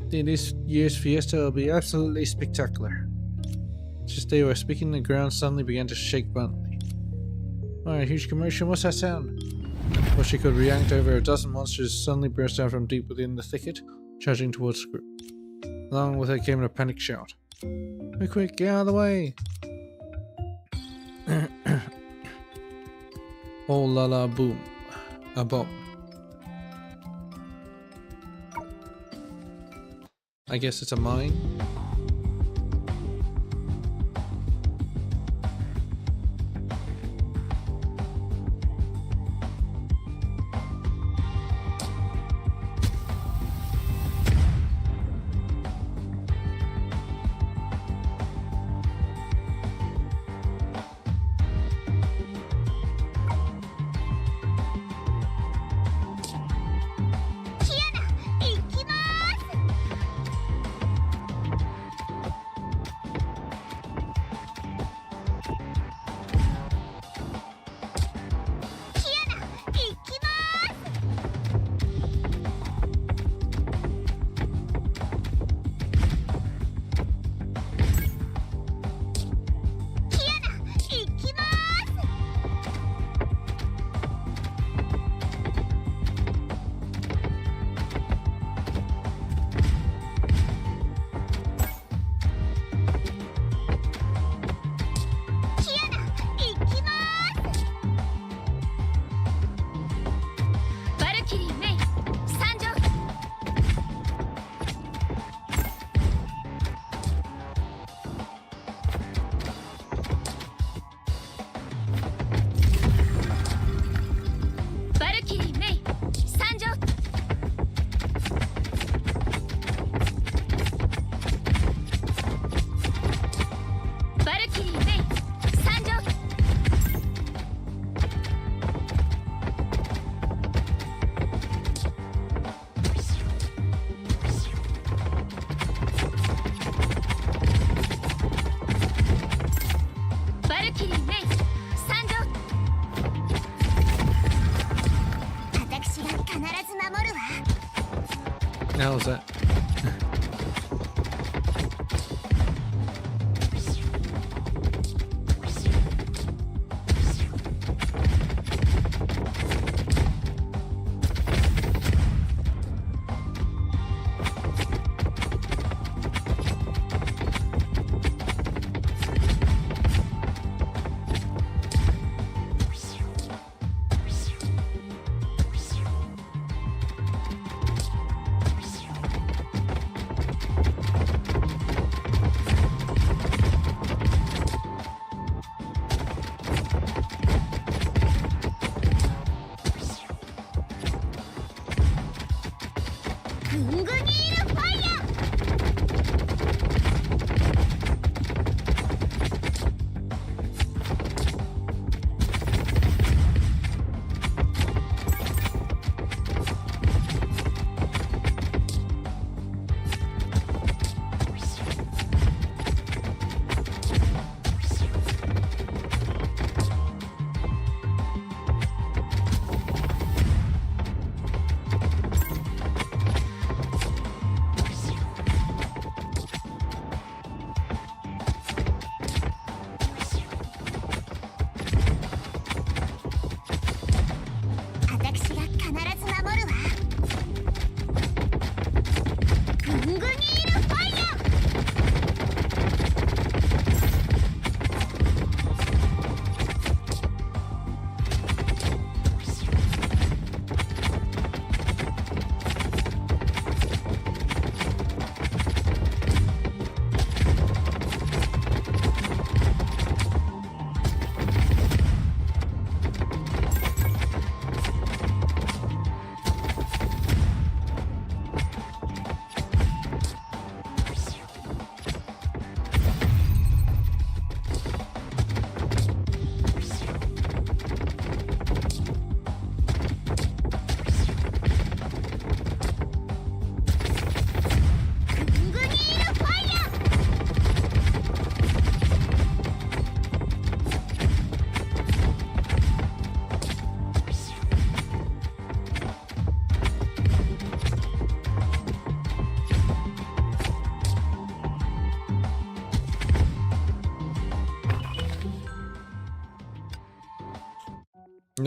This year's fiesta will be absolutely spectacular. Just they were speaking, the ground suddenly began to shake violently. Alright, huge commotion, what's that sound? Before she could react, over a dozen monsters suddenly burst out from deep within the thicket, charging towards the group. Along with it came a panic shout. Quick, get out of the way! Oh la la boom. A bomb. I guess it's a mine. The hell is that?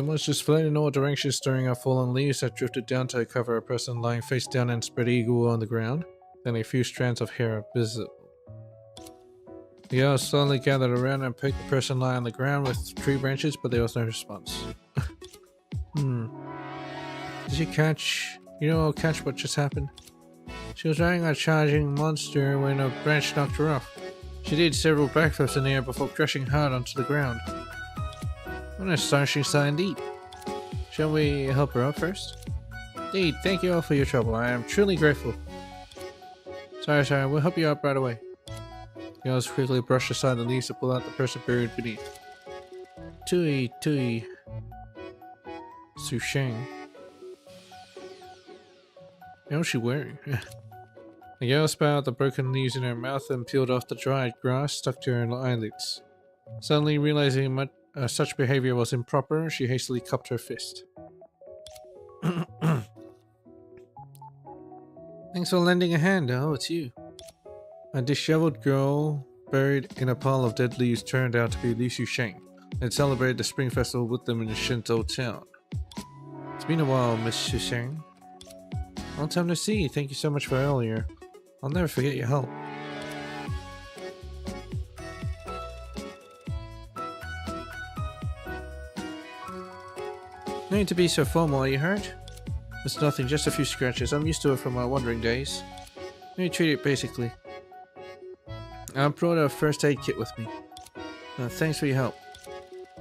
The monsters fled in all directions, stirring up fallen leaves that drifted down to cover a person lying face down and spread eagle on the ground. Then a few strands of hair are visible. The girls slowly gathered around and picked the person lying on the ground with tree branches, but there was no response. Did you catch what just happened? She was riding a charging monster when a branch knocked her off. She did several backflips in the air before crashing hard onto the ground. What an astonishing sight indeed. Shall we help her up first? Indeed, thank you all for your trouble. I am truly grateful. Sorry, we'll help you up right away. The girls quickly brushed aside the leaves to pull out the person buried beneath. Tui Susheng. How's she wearing? The girl spat out the broken leaves in her mouth and peeled off the dried grass stuck to her eyelids. Suddenly realizing such behavior was improper, she hastily cupped her fist. Thanks for lending a hand. Oh, it's you. A disheveled girl buried in a pile of dead leaves turned out to be Li Xusheng and celebrated the spring festival with them in the Shinto town. It's been a while, Miss Xusheng. Long time to see. Thank you so much for earlier. I'll never forget your help. No need to be so formal. Are you hurt? It's nothing, just a few scratches. I'm used to it from my wandering days. Let me treat it basically. I brought a first aid kit with me. Thanks for your help.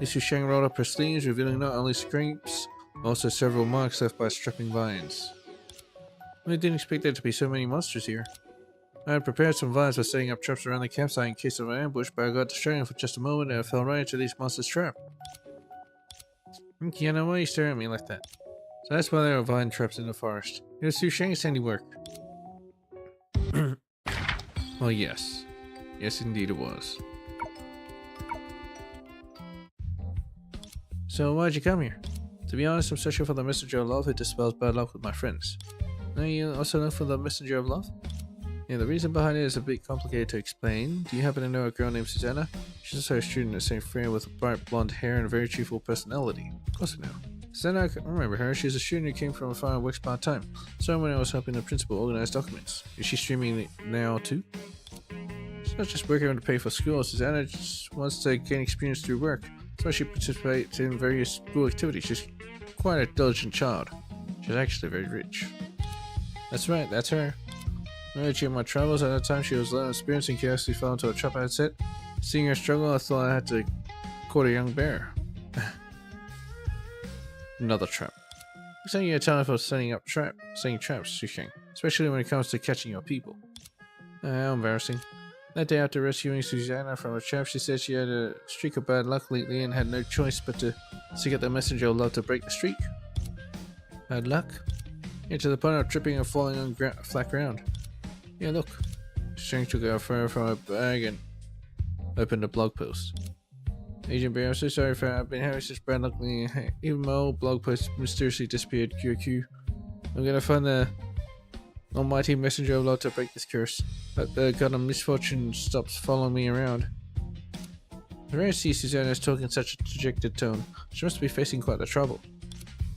Li Xusheng rolled up her sleeves, revealing not only scrapes, but also several marks left by strapping vines. I didn't expect there to be so many monsters here. I had prepared some vines for setting up traps around the campsite in case of an ambush, but I got distracted for just a moment and I fell right into these monsters' trap. Kiana, why are you staring at me like that? So that's why there are vine traps in the forest. It was Xusheng's handiwork. Well, yes. Yes, indeed it was. So why'd you come here? To be honest, I'm searching for the messenger of love who dispels bad luck with my friends. Now you also look for the messenger of love? Yeah, the reason behind it is a bit complicated to explain. Do you happen to know a girl named Susanna? She's also a student at St. Fair with bright blonde hair and a very cheerful personality. Of course I know. Susanna, I remember her. She's a student who came from a farm and works part-time. So when I was helping the principal organize documents. Is she streaming now too? She's not just working to pay for school. Susanna just wants to gain experience through work. That's why she participates in various school activities. She's quite a diligent child. She's actually very rich. That's right, that's her. During my travels, at that time she was low on experience and carelessly fell into a trap I had set. Seeing her struggle, I thought I had to court a young bear. Another trap. Looks like you have talent for setting traps, Xusheng, especially when it comes to catching your people. How embarrassing. That day after rescuing Susanna from a trap, she said she had a streak of bad luck lately and had no choice but to seek out the messenger of love to break the streak. Bad luck? Yeah, to the point of tripping and falling on flat ground. Yeah, look. Xusheng took out a phone from her bag and opened a blog post. Agent Bear, I'm so sorry for I've been having such bad luck lately. Even my old blog post mysteriously disappeared. QQ. I'm gonna find the almighty messenger of love to break this curse. But the god of misfortune stops following me around. I rarely see Susanna talking in such a dejected tone. She must be facing quite the trouble.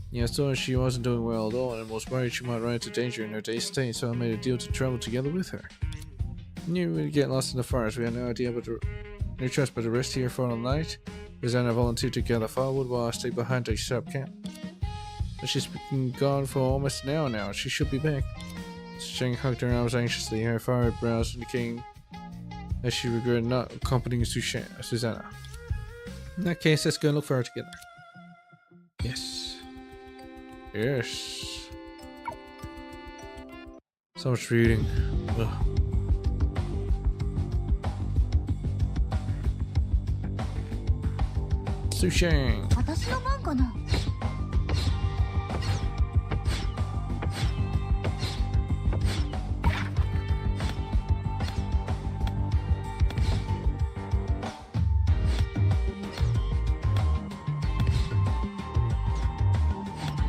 Yeah, I saw she wasn't doing well at all and was worried she might run into danger in her day's stay, so I made a deal to travel together with her. I knew we'd get lost in the forest. We had no idea no choice but to rest here for the night. Susanna volunteered to gather firewood while I stayed behind to set up camp. But she's been gone for almost an hour now. She should be back. Xusheng hugged her arms anxiously, her furrowed brows indicating that she regretted not accompanying Susanna. In that case, let's go and look for her together. Yes. Yes. So much reading. Ugh. Xusheng. 私の番かな。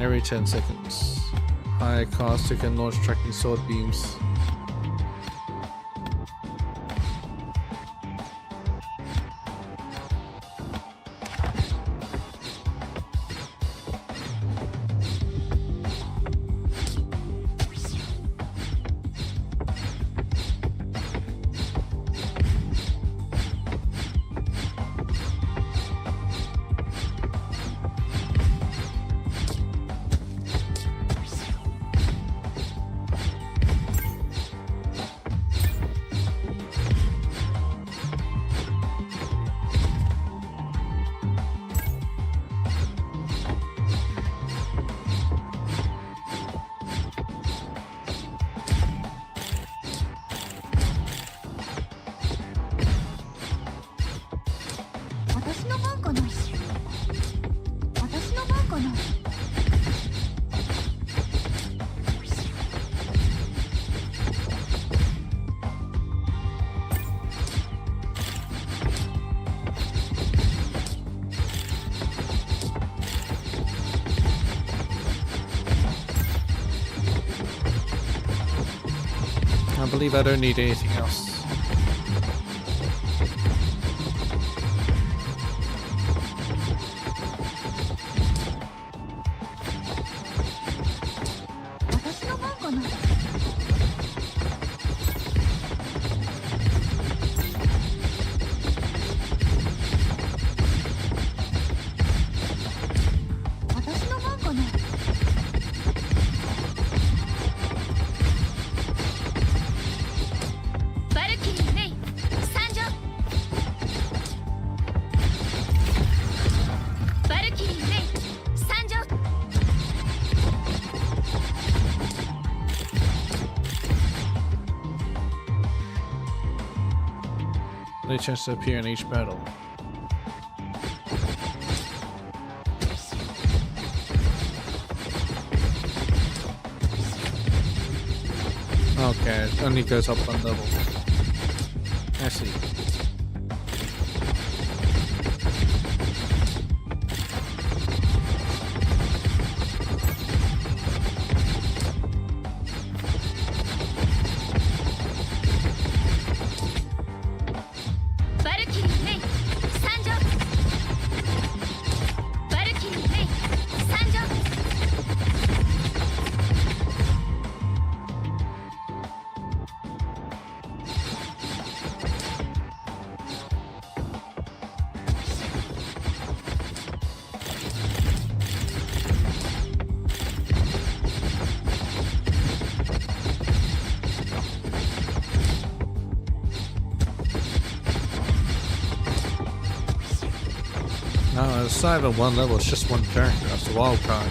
Every 10 seconds. High caustic and launch tracking sword beams. believe I don't need anything else. Only chance to appear in each battle. Okay, it only goes up one level. I see. No, it's not even one level, it's just one character. That's the wild card.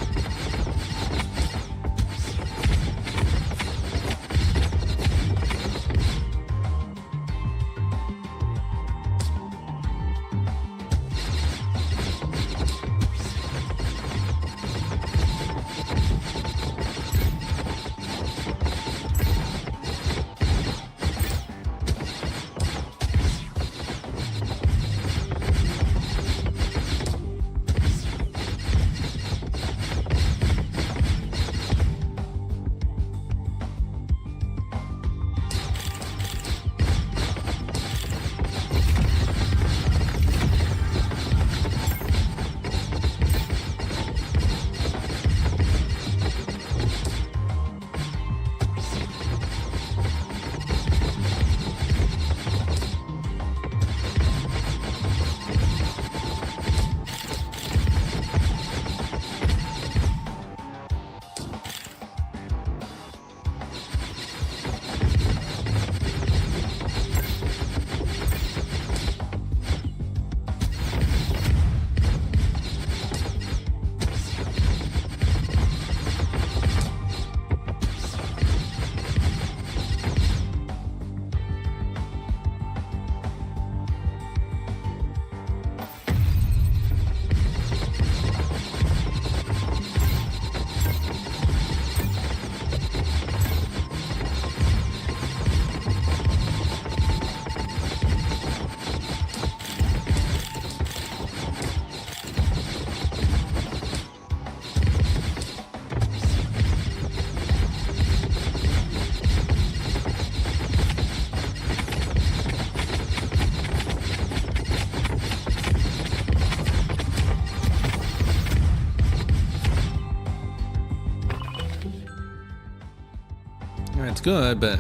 It's good, but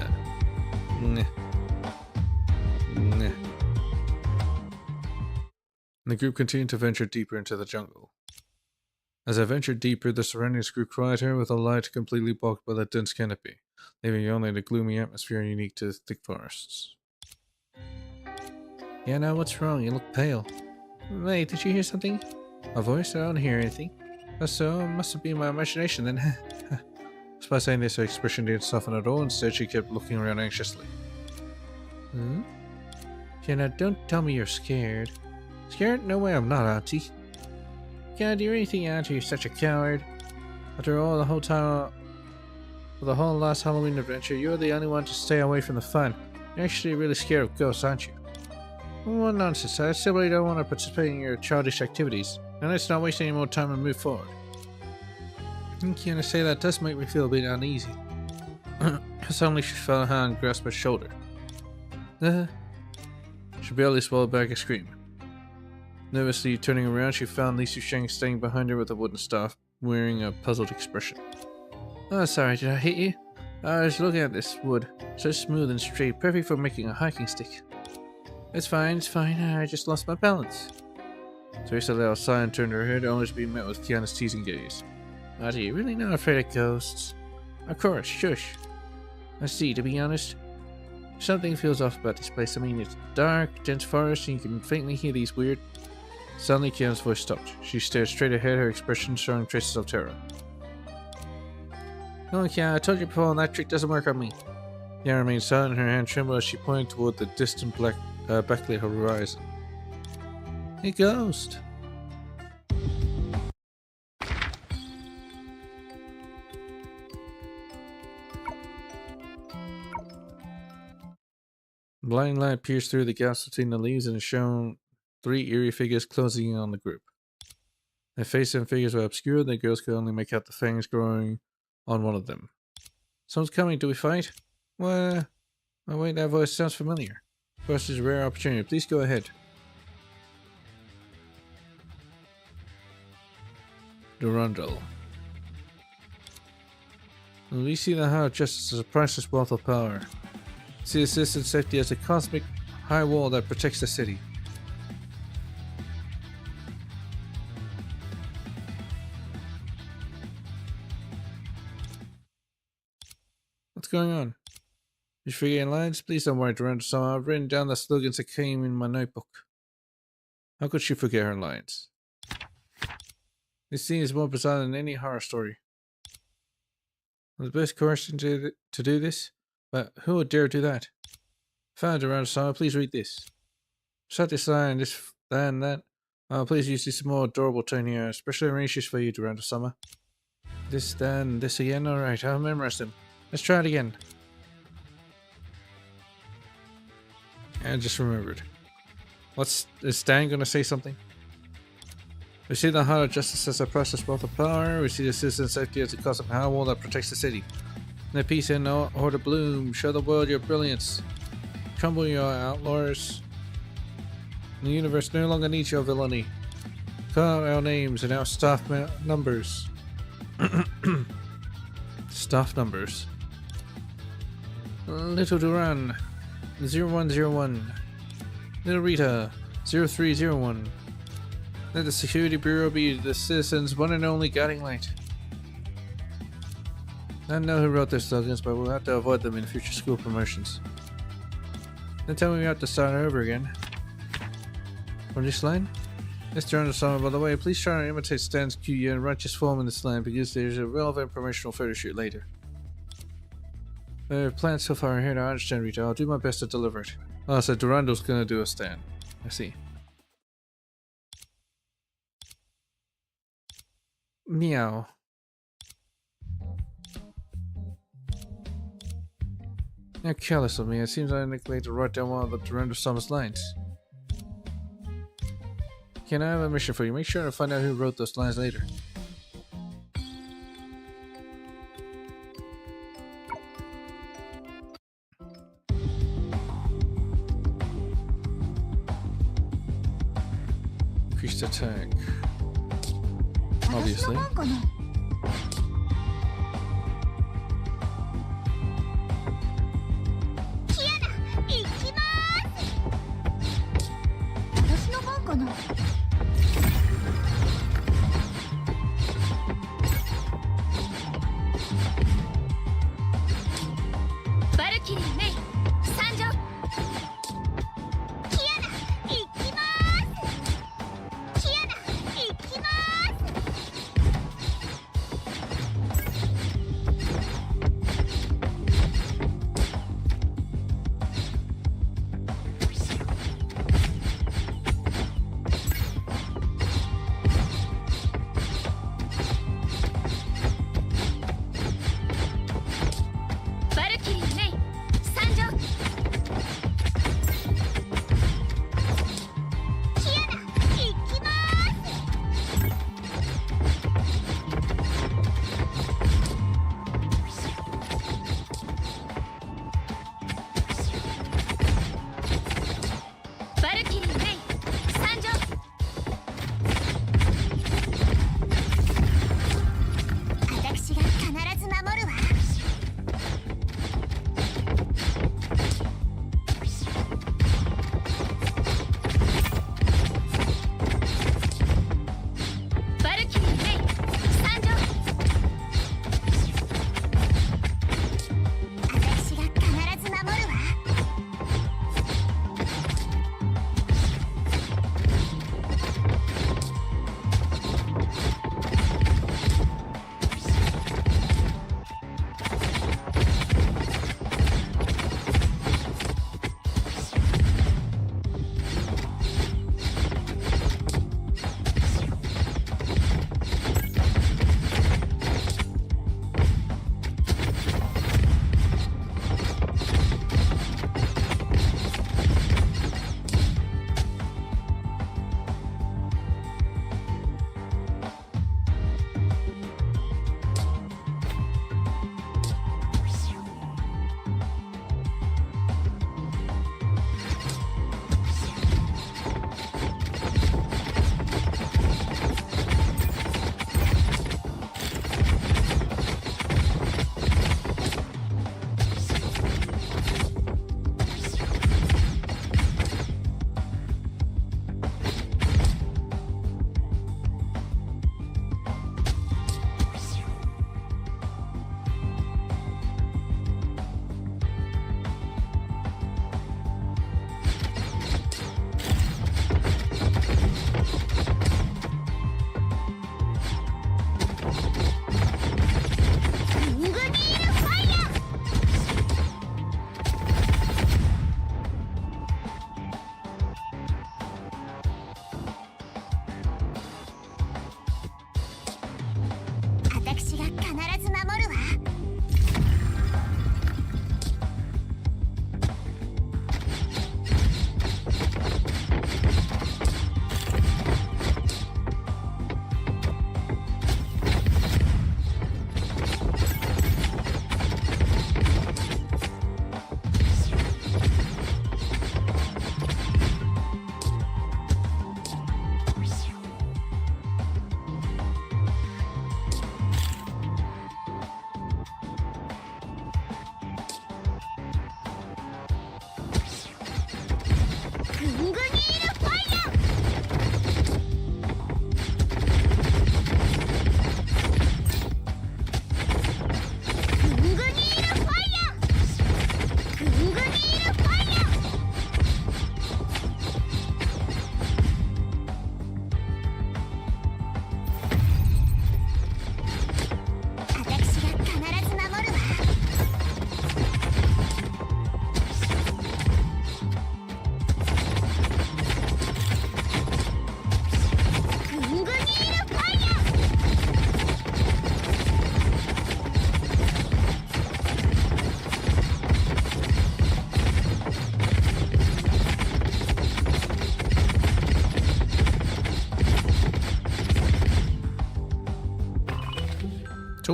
nah. Nah. The group continued to venture deeper into the jungle. As I ventured deeper, the surroundings grew quieter, with the light completely blocked by the dense canopy, leaving only the gloomy atmosphere unique to thick forests. Yeah, now what's wrong? You look pale. Wait, did you hear something? A voice? I don't hear anything. So, it must have been my imagination then. By saying this, her expression didn't soften at all. Instead, she kept looking around anxiously. Jenna, don't tell me you're scared. Scared? No way I'm not, Auntie. Can't do anything, Auntie. You're such a coward. After all, the whole time, for the whole last Halloween adventure, you're the only one to stay away from the fun. You're actually really scared of ghosts, aren't you? What nonsense. I simply don't want to participate in your childish activities. Now let's not waste any more time and move forward. I think you're gonna say that does make me feel a bit uneasy. Suddenly she felt her hand grasp her shoulder. She barely swallowed back a scream. Nervously turning around, she found Li Susheng standing behind her with a wooden staff, wearing a puzzled expression. Oh, sorry, did I hit you? I was looking at this wood. So smooth and straight, perfect for making a hiking stick. It's fine, I just lost my balance. Teresa lay outside and turned her head, only to be met with Kiana's teasing gaze. Are you really not afraid of ghosts? Of course, shush. I see, to be honest, something feels off about this place. I mean, it's dark, dense forest, and you can faintly hear these weird... Suddenly, Kiana's voice stopped. She stared straight ahead, her expression showing traces of terror. Oh, Kiana, I told you before, that trick doesn't work on me. Kiana remained silent, her hand trembled as she pointed toward the distant black backlit horizon. A ghost! Blind light pierced through the gaps between the leaves and shone 3 eerie figures closing in on the group. Their faces and figures were obscured, the girls could only make out the fangs growing on one of them. Someone's coming, do we fight? Well, oh wait, that voice sounds familiar. First is a rare opportunity, please go ahead. Durandal. We see the heart of justice as a priceless wealth of power. See assist and safety as a cosmic high wall that protects the city. What's going on? You forgetting lines? Please don't worry, Durandal. I've written down the slogans that came in my notebook. How could she forget her lines? This scene is more bizarre than any horror story. The best question to do this? But who would dare do that? Found Durandal, please read this. Shut this line, this, that, and that. Please use this more adorable tone here, especially arranges for you, Durandal. This, that, and this again? Alright, I'll memorize them. Let's try it again. And just remembered. Is Stan gonna say something? We see the heart of justice as a priceless wealth of power. We see the citizen safety as a cosmic high wall that protects the city. Let peace and order bloom. Show the world your brilliance. Crumble your outlaws. The universe no longer needs your villainy. Call out our names and our staff numbers. Staff numbers. Little Duran, 0101. Little Rita, 0301. Let the Security Bureau be the citizens' one and only guiding light. I know who wrote their slogans, but we'll have to avoid them in future school promotions. Then tell me we have to start over again. On this line? Mr. Anderson, by the way, please try to imitate Stan's cue and write this form in this line because there's a relevant promotional photo shoot later. Plans so far ahead, I understand, Rita. I'll do my best to deliver it. Oh, so Durandal's gonna do a Stan. I see. Meow. How careless of me. It seems I neglected to write down one of the Durandal lines. Can I have a mission for you? Make sure to find out who wrote those lines later. Increased attack. Obviously.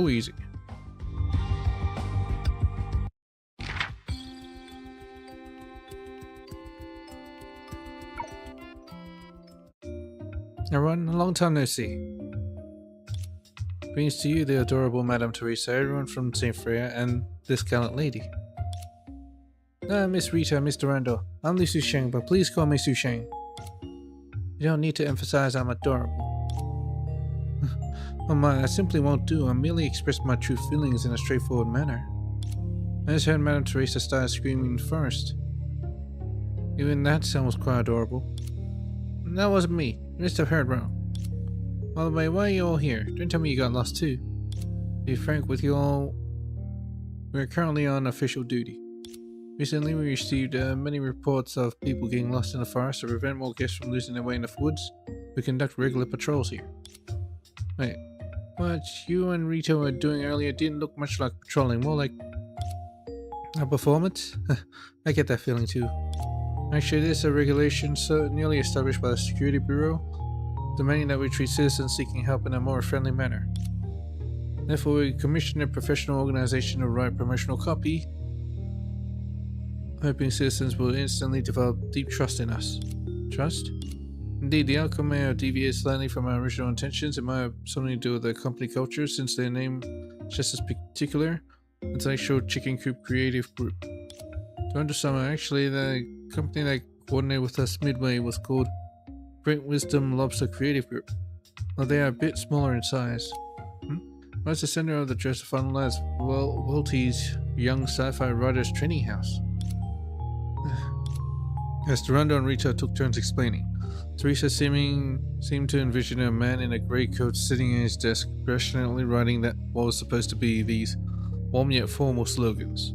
So easy. Everyone, a long time no see. Greetings to you, the adorable Madame Teresa, everyone from St. Freya, and this gallant lady. Miss Rita, Mr. Randall. I'm Li Susheng, but please call me Susheng. You don't need to emphasize I'm adorable. Oh my, that simply won't do. I merely expressed my true feelings in a straightforward manner. I just heard Madame Teresa start screaming first. Even that sounds quite adorable. That wasn't me. You must have heard wrong. By the way, why are you all here? Don't tell me you got lost too. To be frank with you all, we are currently on official duty. Recently we received many reports of people getting lost in the forest. To prevent more guests from losing their way in the woods, we conduct regular patrols here. Wait, what you and Rita were doing earlier didn't look much like patrolling, more like a performance? I get that feeling too. Actually, this is a regulation so nearly established by the Security Bureau, demanding that we treat citizens seeking help in a more friendly manner. Therefore, we commissioned a professional organization to write promotional copy, hoping citizens will instantly develop deep trust in us. Trust? Indeed, the outcome may have deviated slightly from our original intentions. It might have something to do with the company culture, since their name is just as particular. Intellectual Chicken Coop Creative Group. To understand, actually, the company that coordinated with us midway was called Great Wisdom Lobster Creative Group. Well, they are a bit smaller in size. What's the center of the Joseph Unless Welty's Young Sci-Fi Writers Training House? As Durando and Rita took turns explaining, Teresa seemed to envision a man in a grey coat sitting at his desk, passionately writing what was supposed to be these warm yet formal slogans.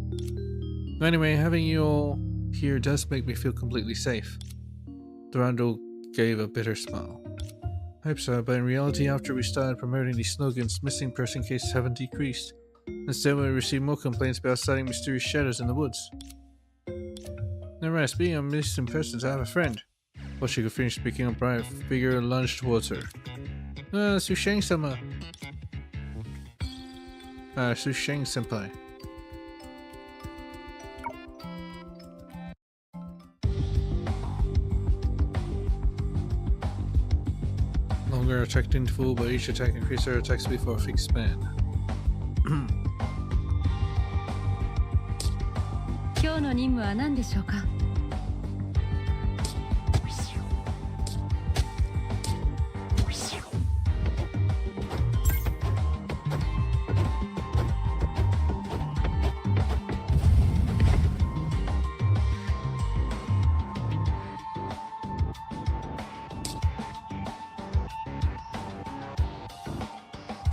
Anyway, having you all here does make me feel completely safe. Durando gave a bitter smile. I hope so, but in reality, after we started promoting these slogans, missing person cases haven't decreased. Instead, we received more complaints about sighting mysterious shadows in the woods. Alright, speaking of missing persons, I have a friend. Before she could finish speaking, a bright figure lunged towards her. Susheng-sama. Susheng-senpai. Longer attack interval, but each attack increases her attack speed for a fixed span. 今日の任務は何でしょうか。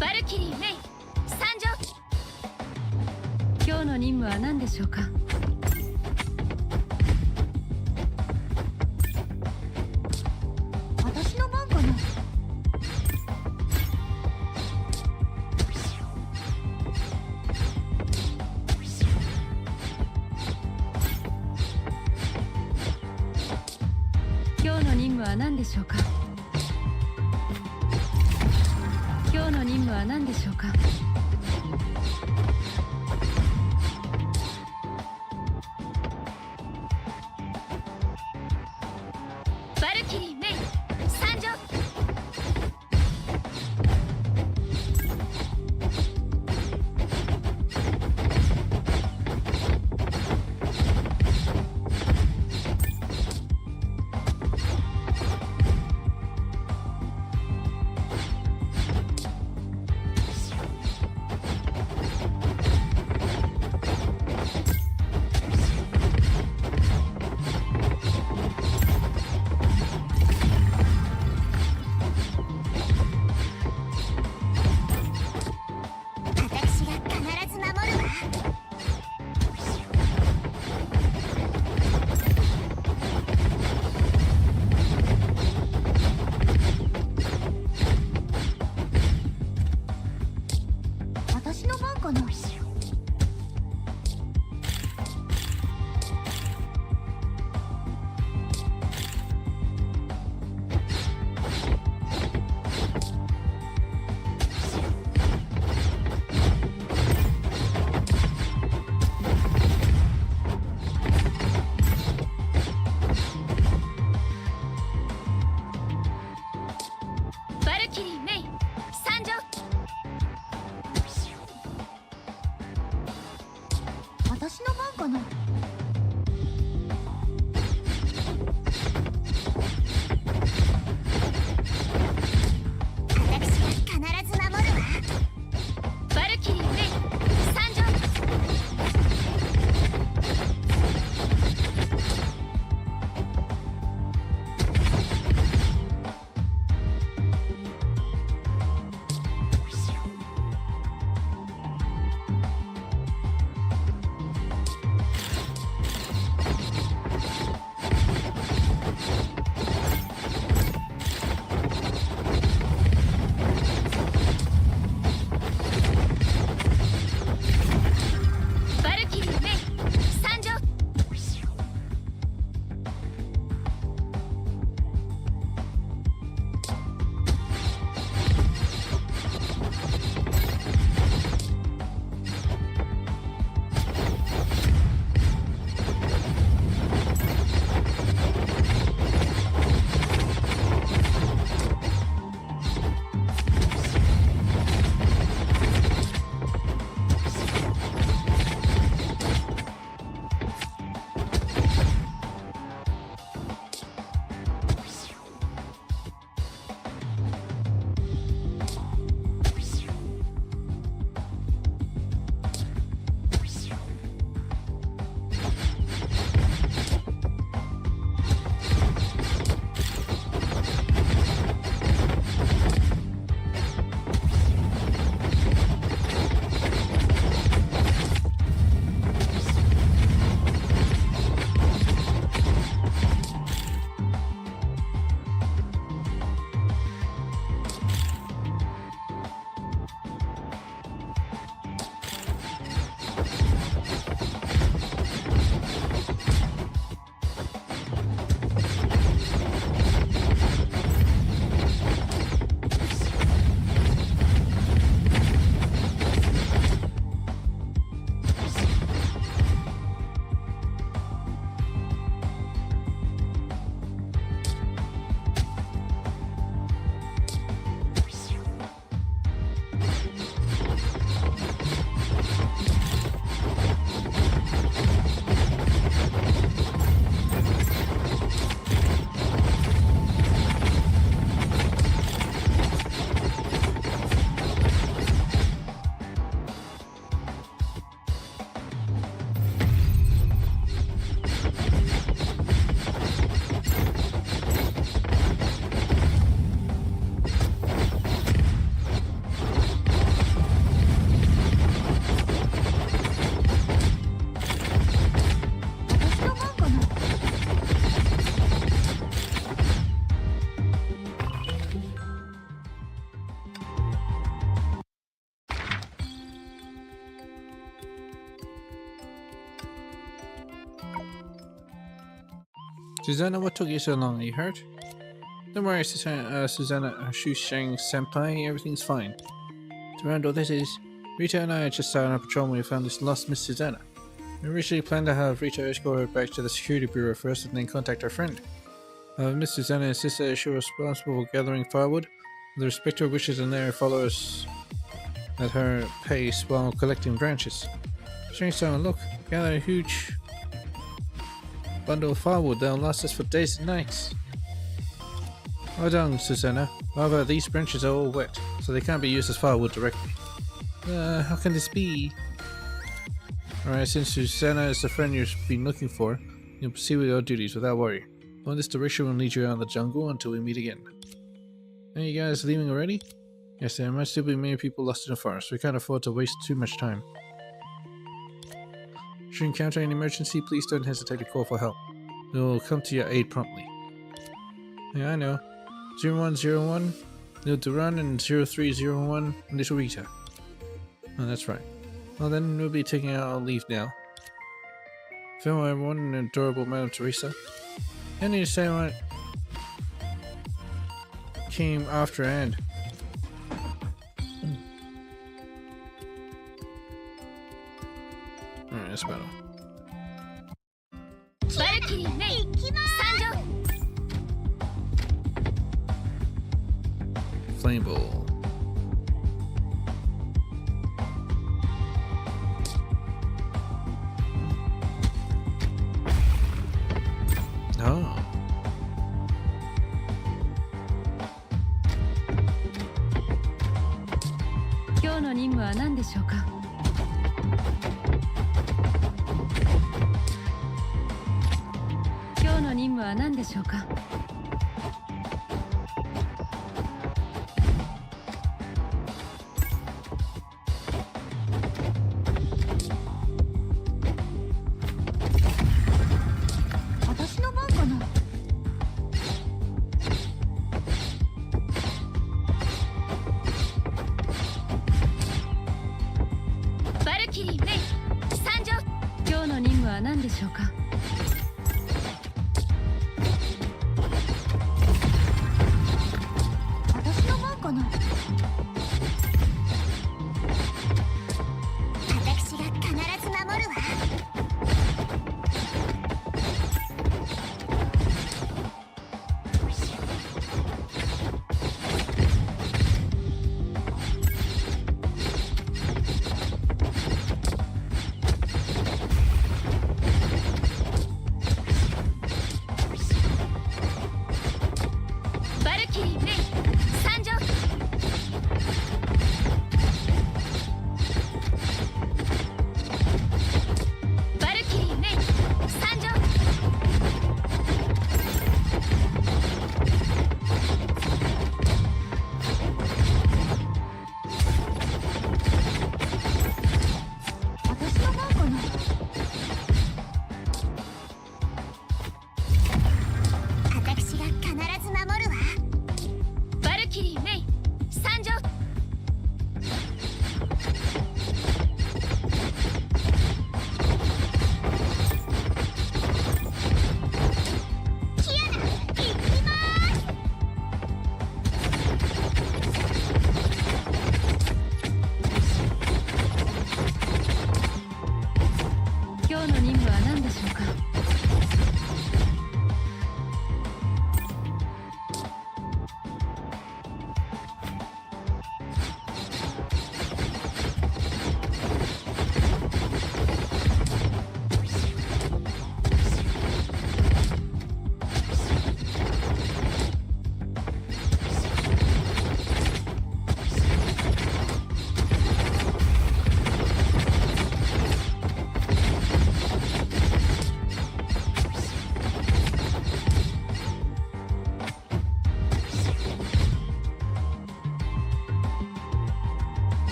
バルキリーメイ参上。今日の任務は何でしょうか。私の番かな。今日の任務は何でしょうか。今日の任務は何でしょうか。バルキリーメイ参上。Susanna, what took you so long? Are you hurt? Don't worry, Susanna, Shusheng Senpai, everything's fine. Durando, this is... Rita and I just started on patrol when we found this lost Miss Susanna. We originally planned to have Rita escort her back to the security bureau first and then contact our friend. Miss Susanna insists that she was responsible for gathering firewood. With respect to her wishes and their followers at her pace while collecting branches. Strange time, look, gathered a huge bundle of firewood that'll last us for days and nights. Well done, Susanna. However, these branches are all wet, so they can't be used as firewood directly. How can this be? Alright, since Susanna is the friend you've been looking for, you'll proceed with your duties without worry. Going this direction will lead you around the jungle until we meet again. Are you guys leaving already? Yes, there might still be many people lost in the forest. We can't afford to waste too much time. Should you encounter any emergency, please don't hesitate to call for help. We will come to your aid promptly. Yeah, I know. 0101, Lil Duran, and 0301, Little Rita. Oh, that's right. Well then, we'll be taking out our leave now. Farewell everyone and adorable Madame Teresa. I need to say what came after and. Alright, that's about all. Flame Ball. Oh.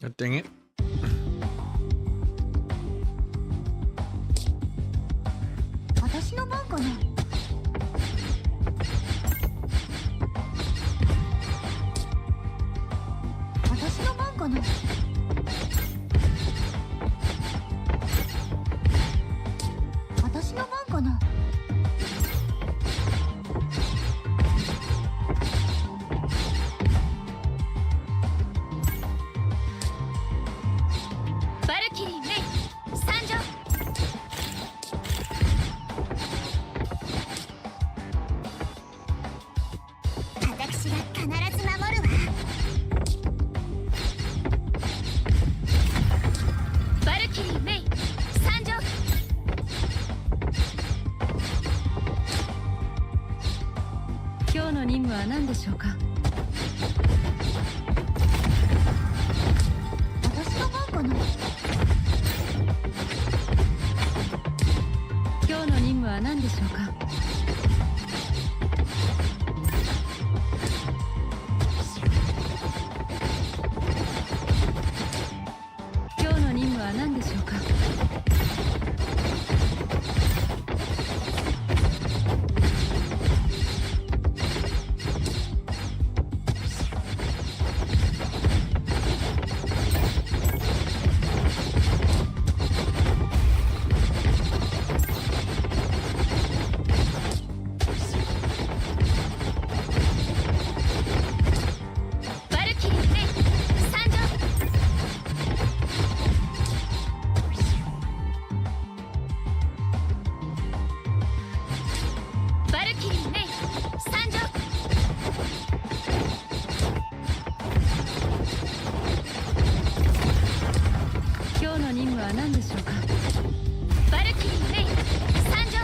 God dang it. 私の番かな。私の番かな。私の番かな。バルキリーメイ参上。私が必ず守るわ。バルキリーメイ参上。今日の任務は何でしょうか。私の番かな。今日の任務は何でしょうか。今日の任務は何でしょうか。バルキリーメイ参上。バルキリーメイ参上。今日の任務は何でしょうか。バルキリーメイ参上。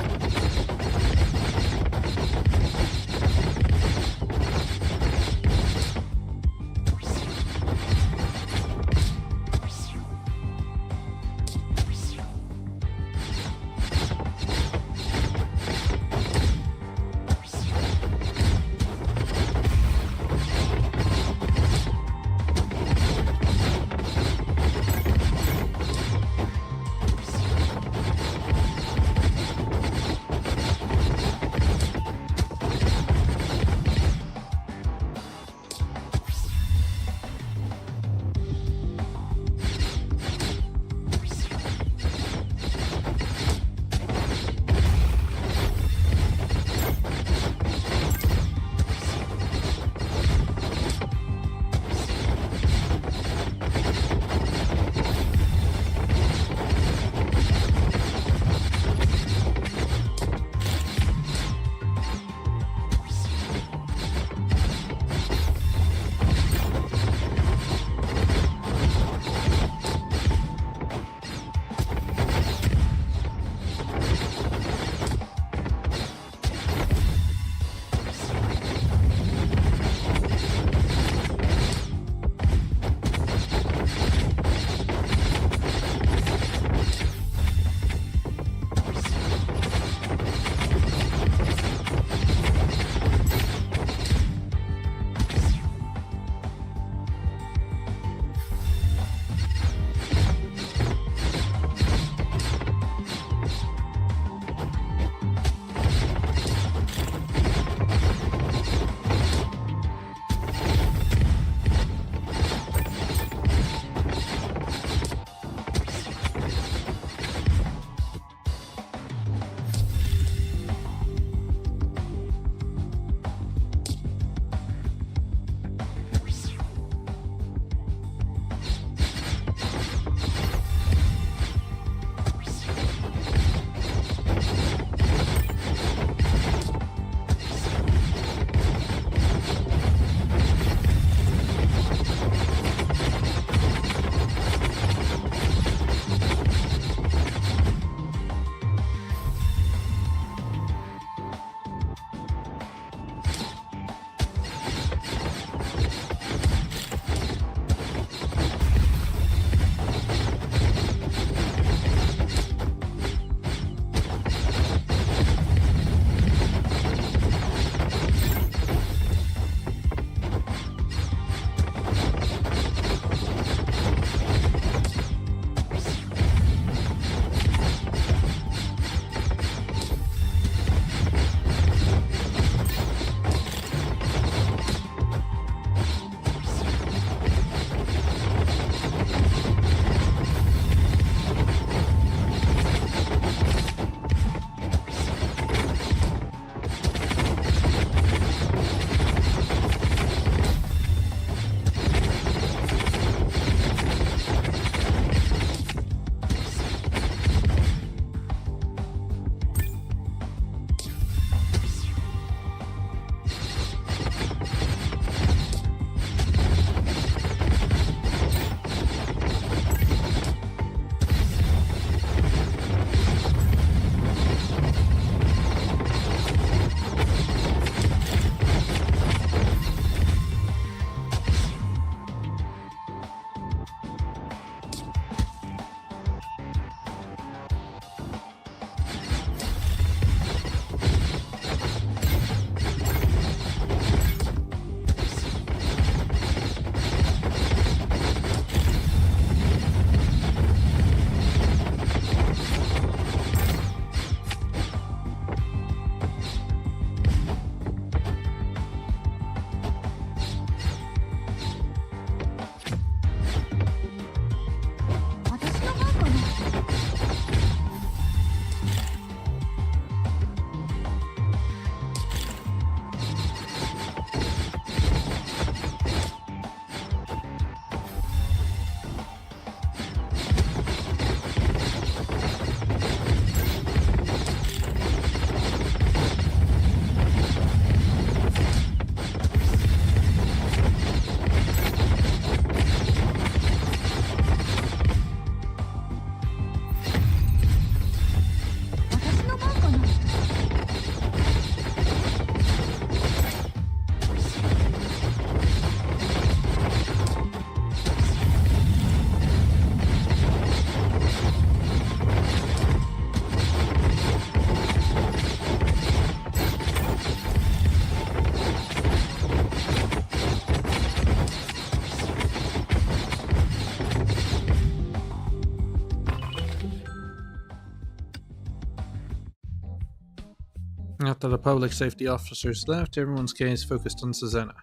After the public safety officers left, everyone's gaze focused on Susanna.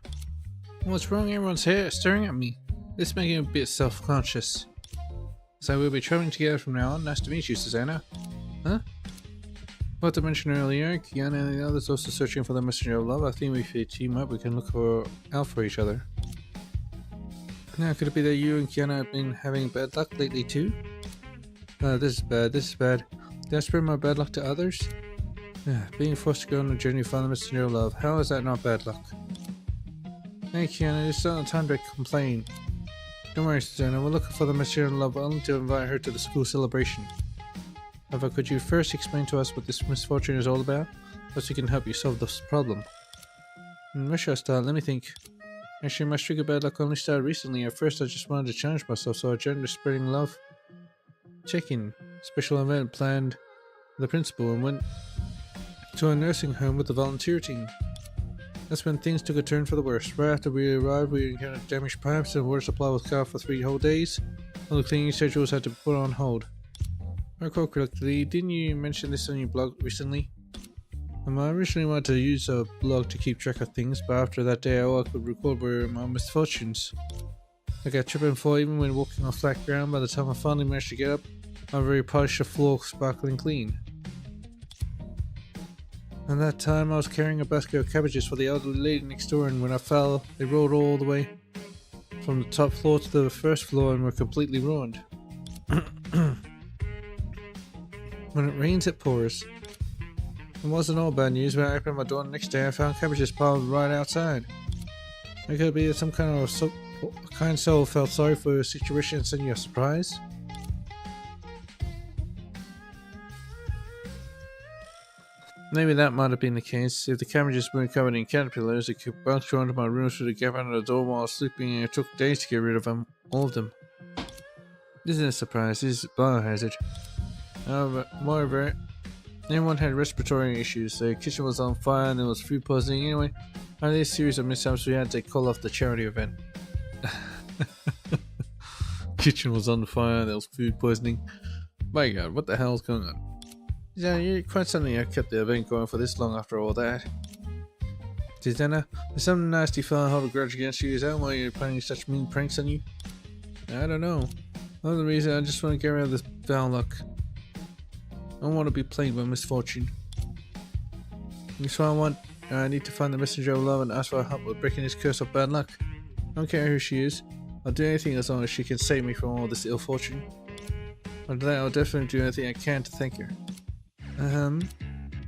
What's wrong? Everyone's here staring at me. This is making me a bit self-conscious. So we'll be traveling together from now on. Nice to meet you, Susanna. Huh? What I mentioned earlier, Kiana and the others also searching for the messenger of love. I think if we team up, we can look out for each other. Now, could it be that you and Kiana have been having bad luck lately too? This is bad. This is bad. Did I spread my bad luck to others? Being forced to go on a journey to find the messenger of love. How is that not bad luck? Hey Kiana, it's not time to complain. Don't worry, Susanna. We're looking for the messenger of love only to invite her to the school celebration. However, could you first explain to us what this misfortune is all about? Perhaps we can help you solve this problem. Where should I start? Let me think. Actually, my streak of bad luck only started recently. At first, I just wanted to challenge myself, so I joined the Spreading Love check-in special event planned with the principal and went to a nursing home with the volunteer team. That's when things took a turn for the worst. Right after we arrived, we encountered damaged pipes and water supply was cut off for 3 whole days. All the cleaning schedules had to be put on hold. I recall correctly, didn't you mention this on your blog recently? I originally wanted to use a blog to keep track of things, but after that day all I could record were my misfortunes. I got tripped and fall even when walking on flat ground. By the time I finally managed to get up, I very polished the floor sparkling clean. At that time I was carrying a basket of cabbages for the elderly lady next door, and when I fell, they rolled all the way from the top floor to the first floor and were completely ruined. When it rains, it pours. It wasn't all bad news. When I opened my door the next day, I found cabbages piled right outside. It could be that some kind soul felt sorry for your situation and sent you a surprise. Maybe that might have been the case. If the cabbages weren't covered in caterpillars, it could bounce around my room through the gap under the door while I was sleeping, and it took days to get rid of them, all of them. This isn't a surprise. This is a biohazard. Moreover, everyone had respiratory issues. The kitchen was on fire and there was food poisoning. Anyway, after this series of mishaps, we had to call off the charity event. Kitchen was on fire and there was food poisoning. My god, what the hell is going on? Yeah, you're quite suddenly I kept the event going for this long after all that. Susanna, there's some nasty fella hold a grudge against you. Is that why you're planning such mean pranks on you? I don't know. Another reason, I just want to get rid of this bad luck. I don't want to be plagued by misfortune. That's what I need to find the messenger of love and ask for help with breaking this curse of bad luck. I don't care who she is. I'll do anything as long as she can save me from all this ill fortune. After that, I'll definitely do anything I can to thank her.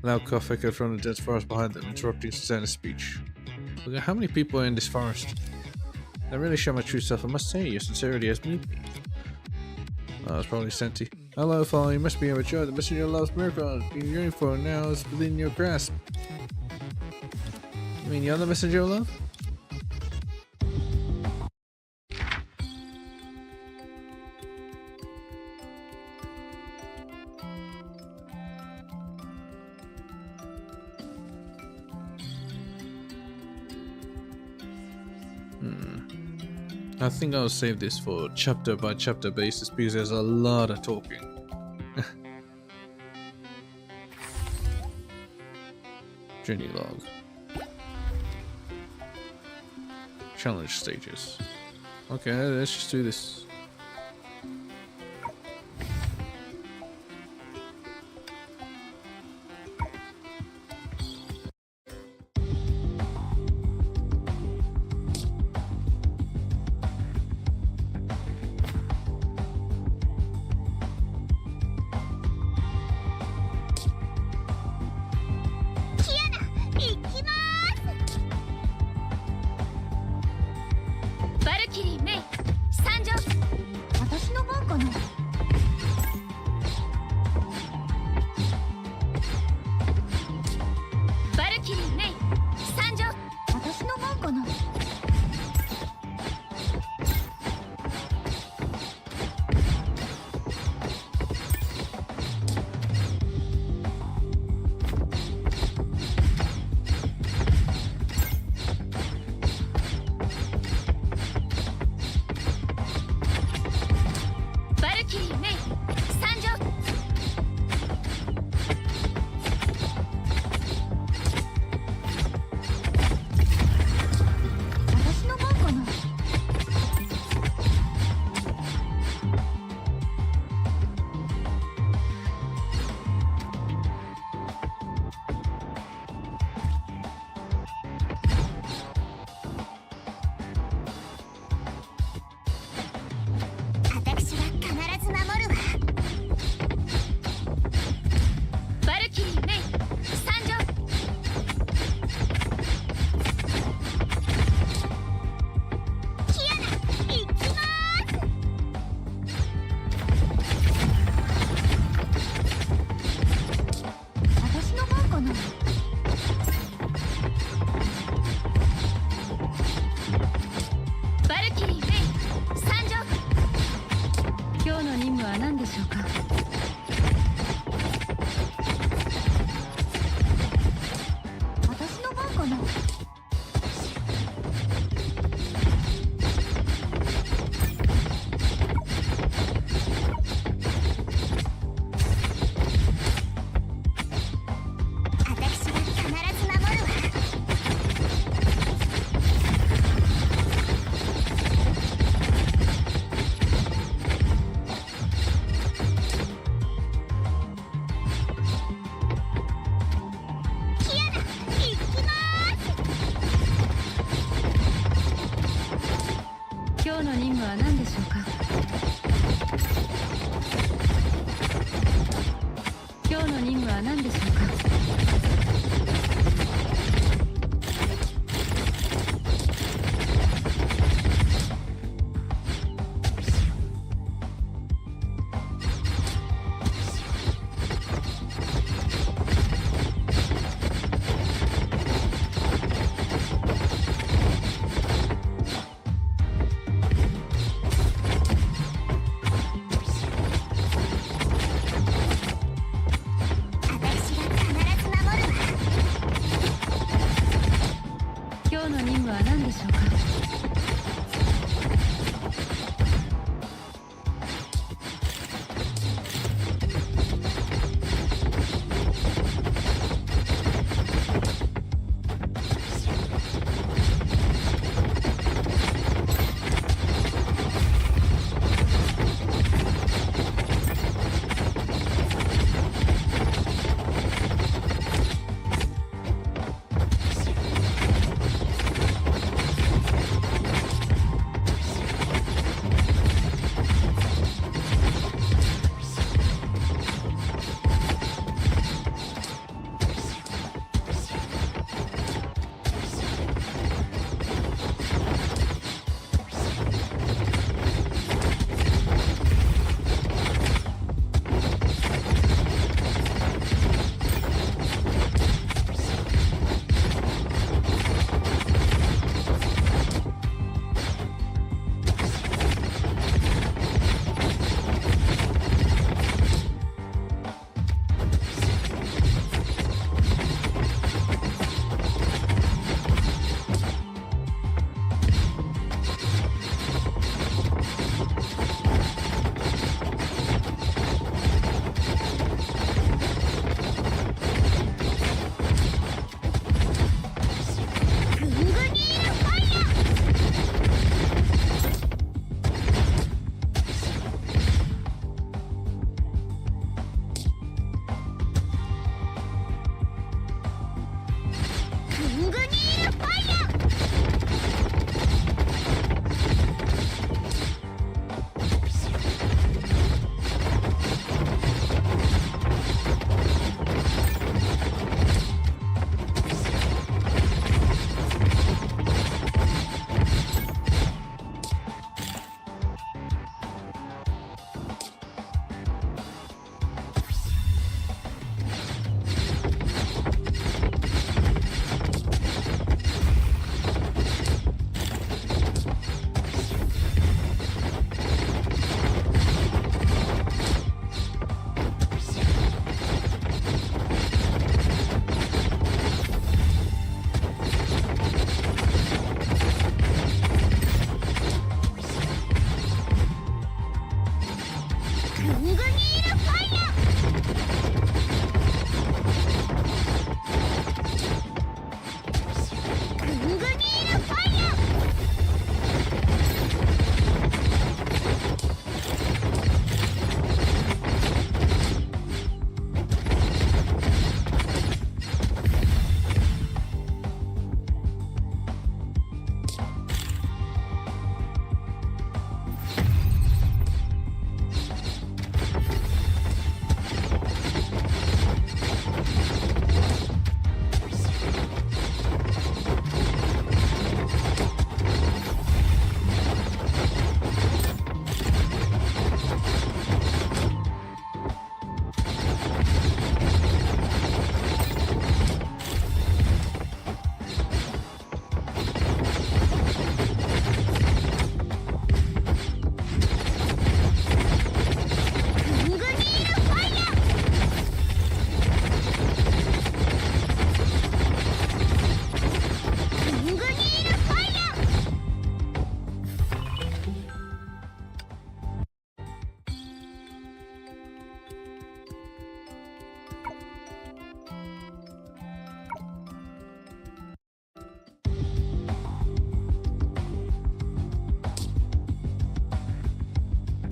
Loud cough echoed from the dense forest behind them, interrupting Susanna's speech. Look at how many people are in this forest. That really showed my true self, I must say. Your sincerity has moved me. Oh, it's probably Senti. Hello, fellow, you must be overjoyed. The messenger of love's miracle you're yearning for now is within your grasp. You mean you're the messenger of love? I think I'll save this for chapter by chapter basis because there's a lot of talking. Journey log. Challenge stages. Okay, let's just do this. でしょうか。今日の任務は何でしょうか。今日の任務は何でしょうか。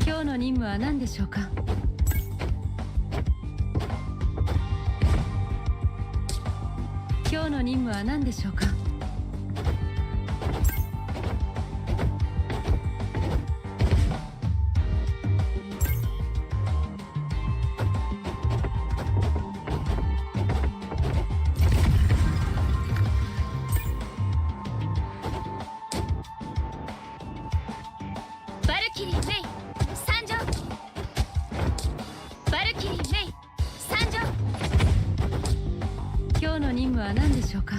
今日の任務は何でしょうか。今日の任務は何でしょうか。今日の任務は何でしょうか。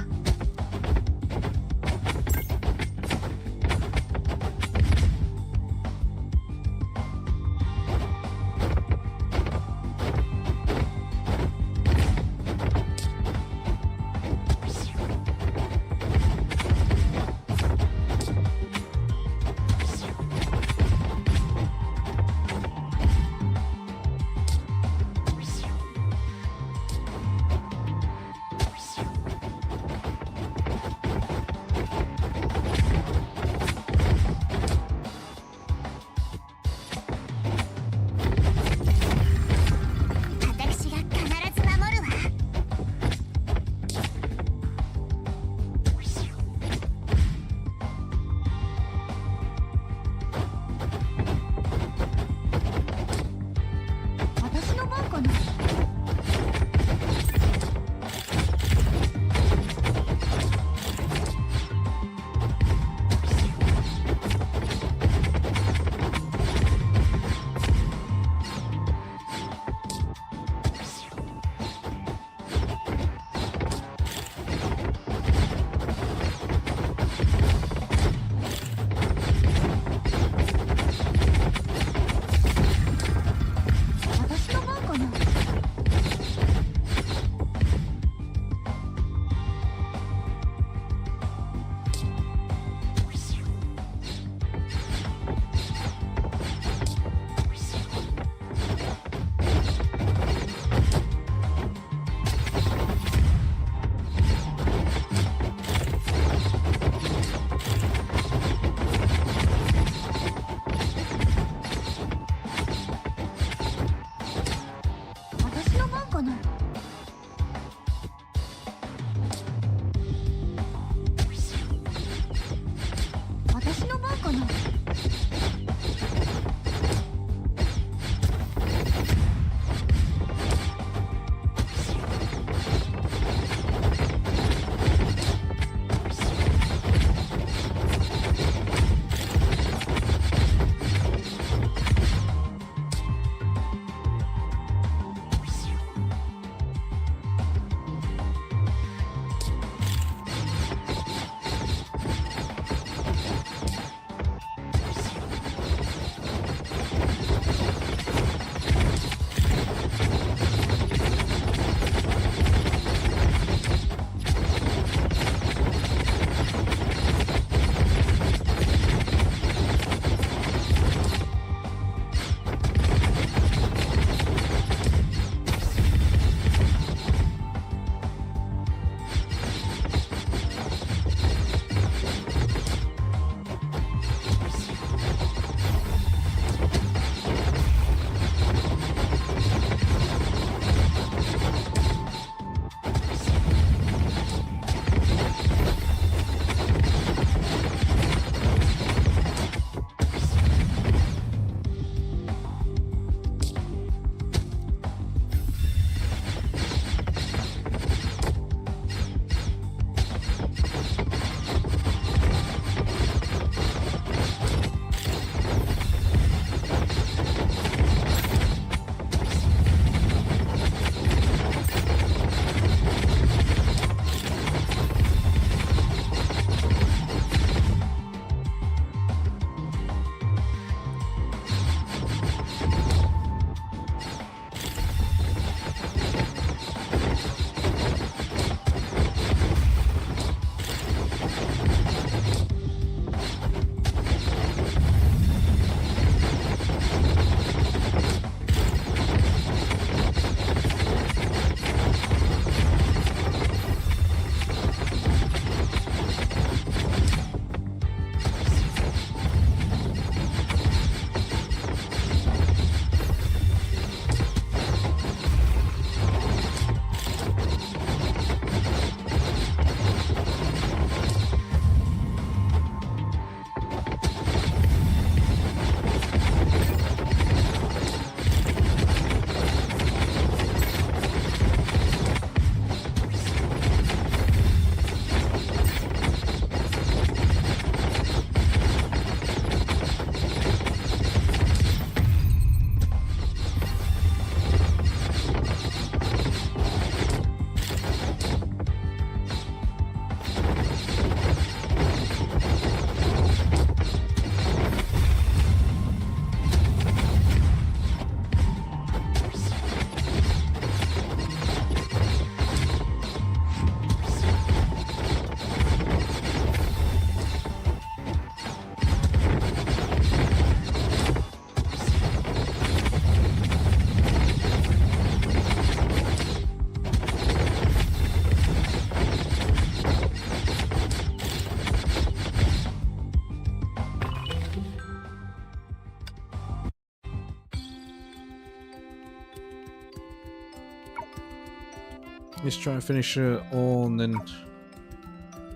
Let's try and finish it all and then...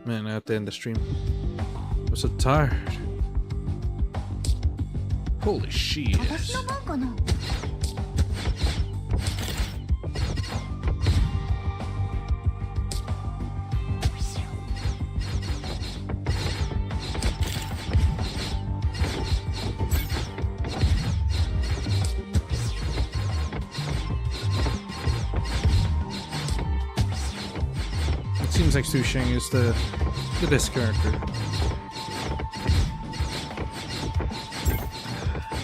Man, I have to end the stream. I'm so tired. Holy shit. 私の番かな。It seems like Su Sheng is the best character.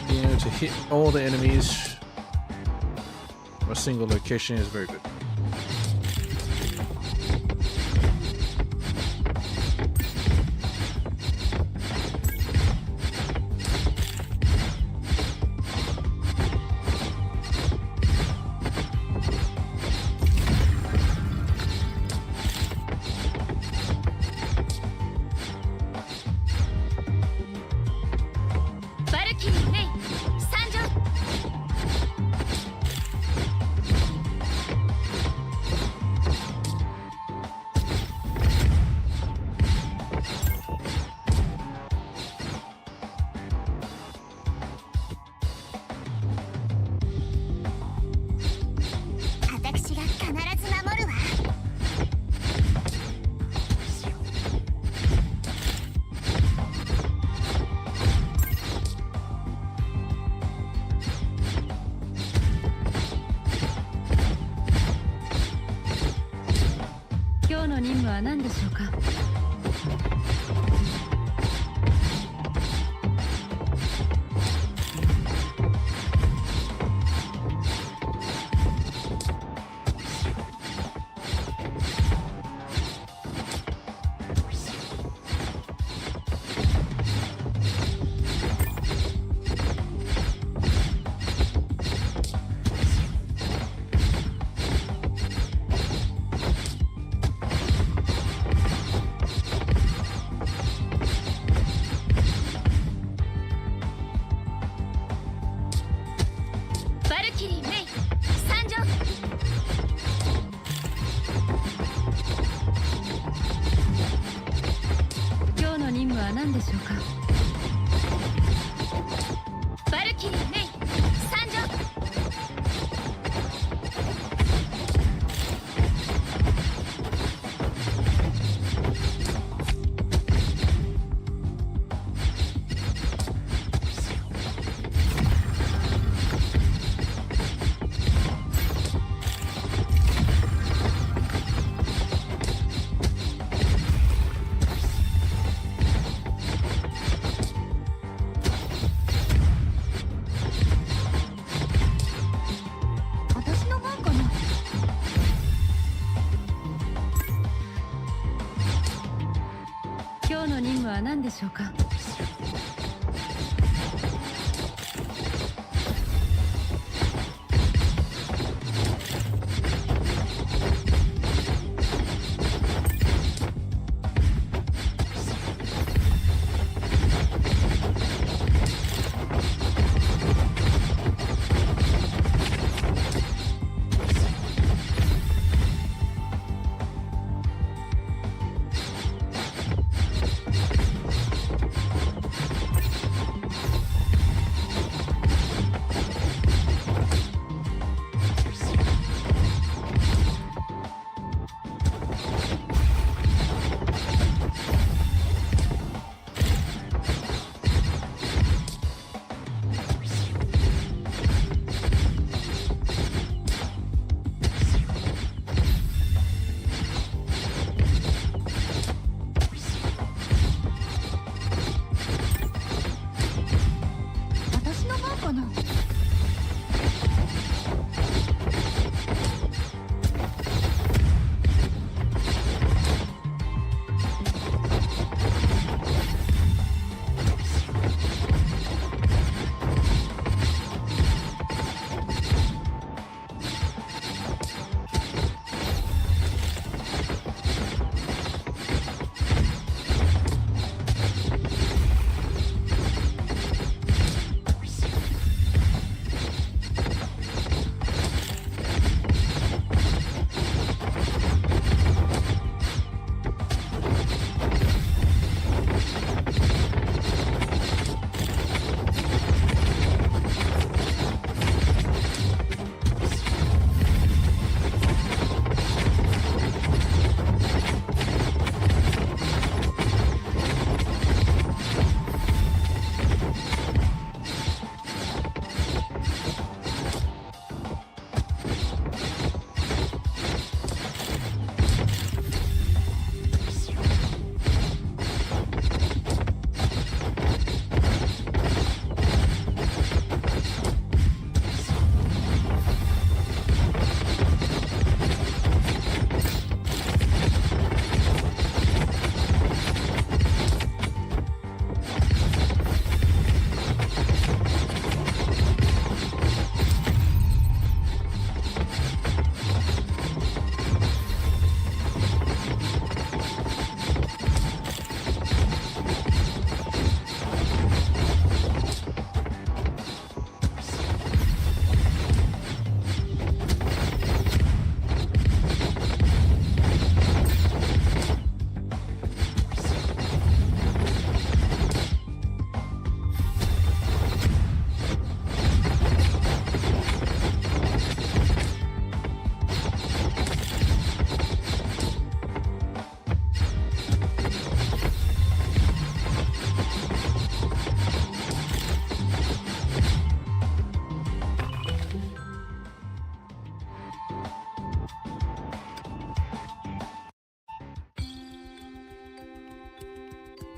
You know, to hit all the enemies from a single location is very good.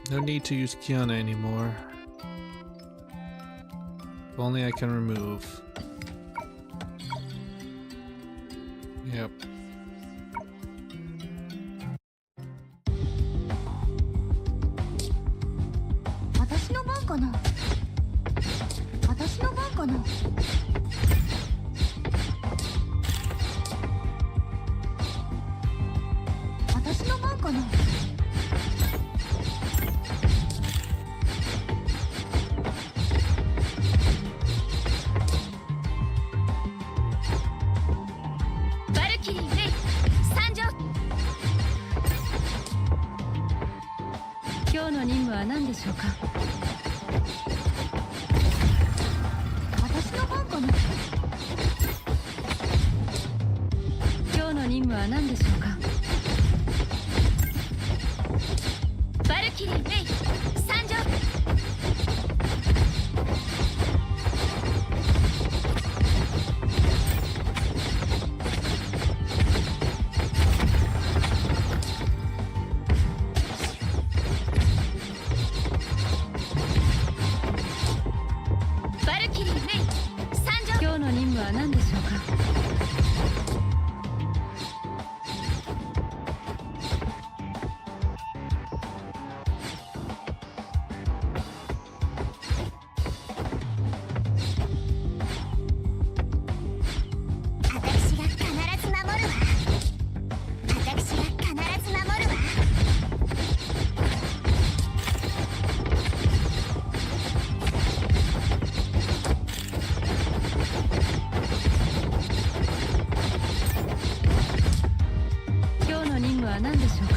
No need to use Kiana anymore. If only I can remove. Yep. 私の番かな。私の番かな。私の番かな。バルキリーレイ参上。今日の任務は何でしょうか。私の番かな。今日の任務は何でしょうか。バルキリーレイ参上。バルキリーレイ参上。今日の任務は何でしょうか。私が必ず守るわ。私が必ず守るわ。今日の任務は何でしょうか。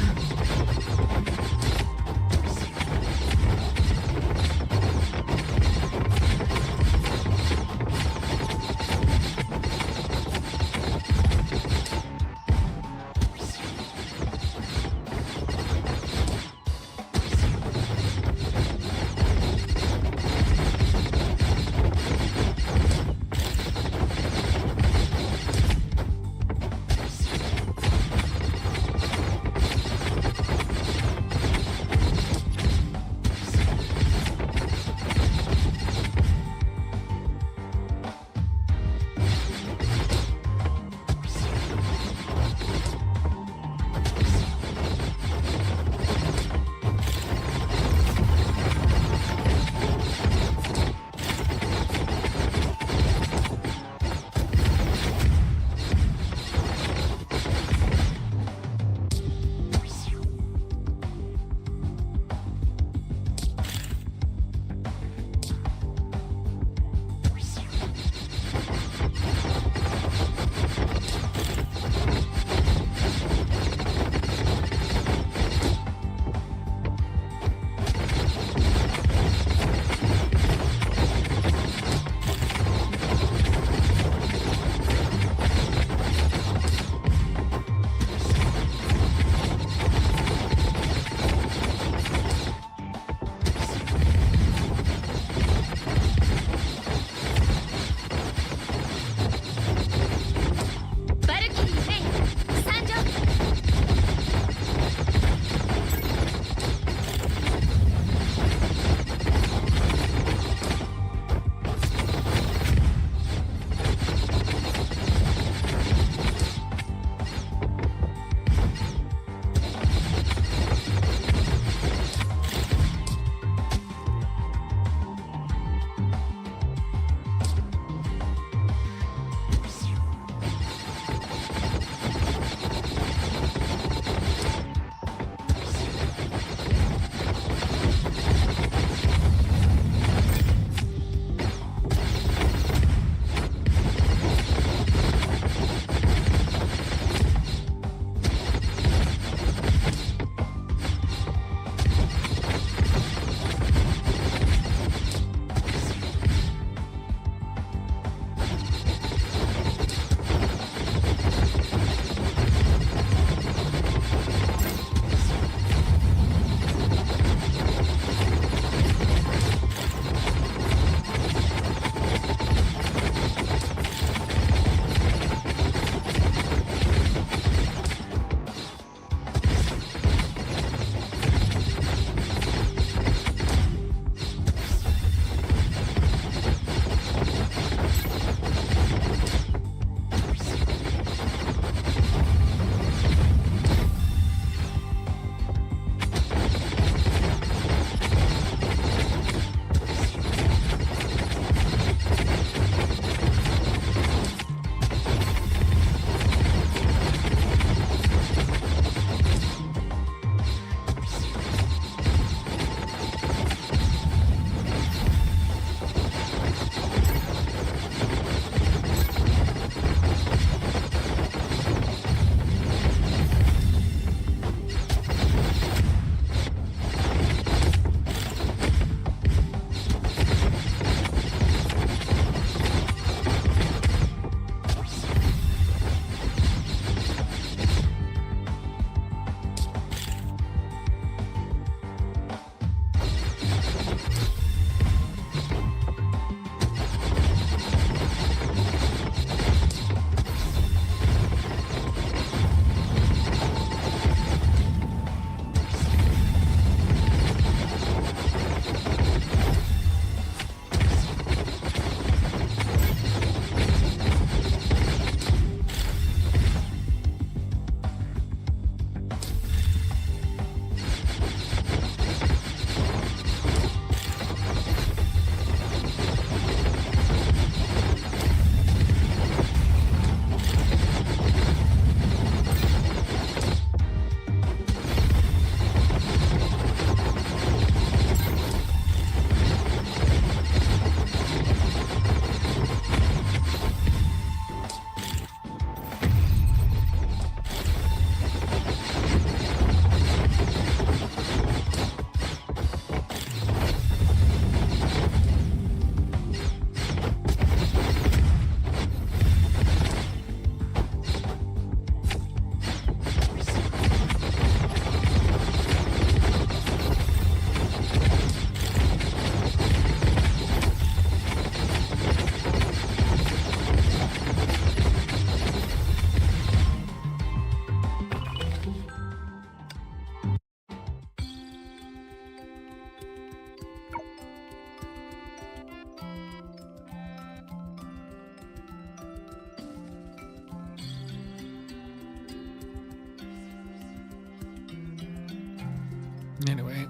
Anyway,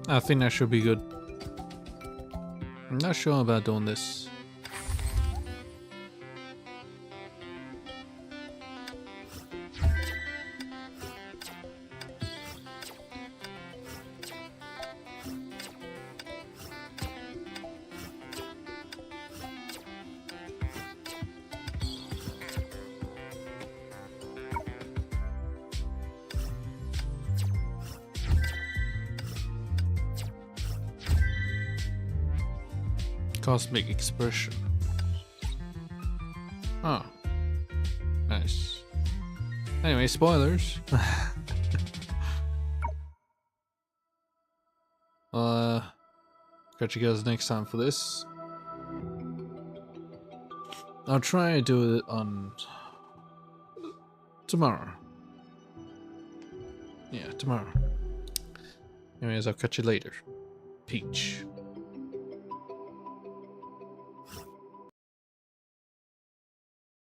I think that should be good. I'm not sure about doing this. Cosmic expression. Oh. Nice. Anyway, spoilers. Catch you guys next time for this. I'll try and do it on tomorrow. Yeah, tomorrow. Anyways, I'll catch you later. Peach.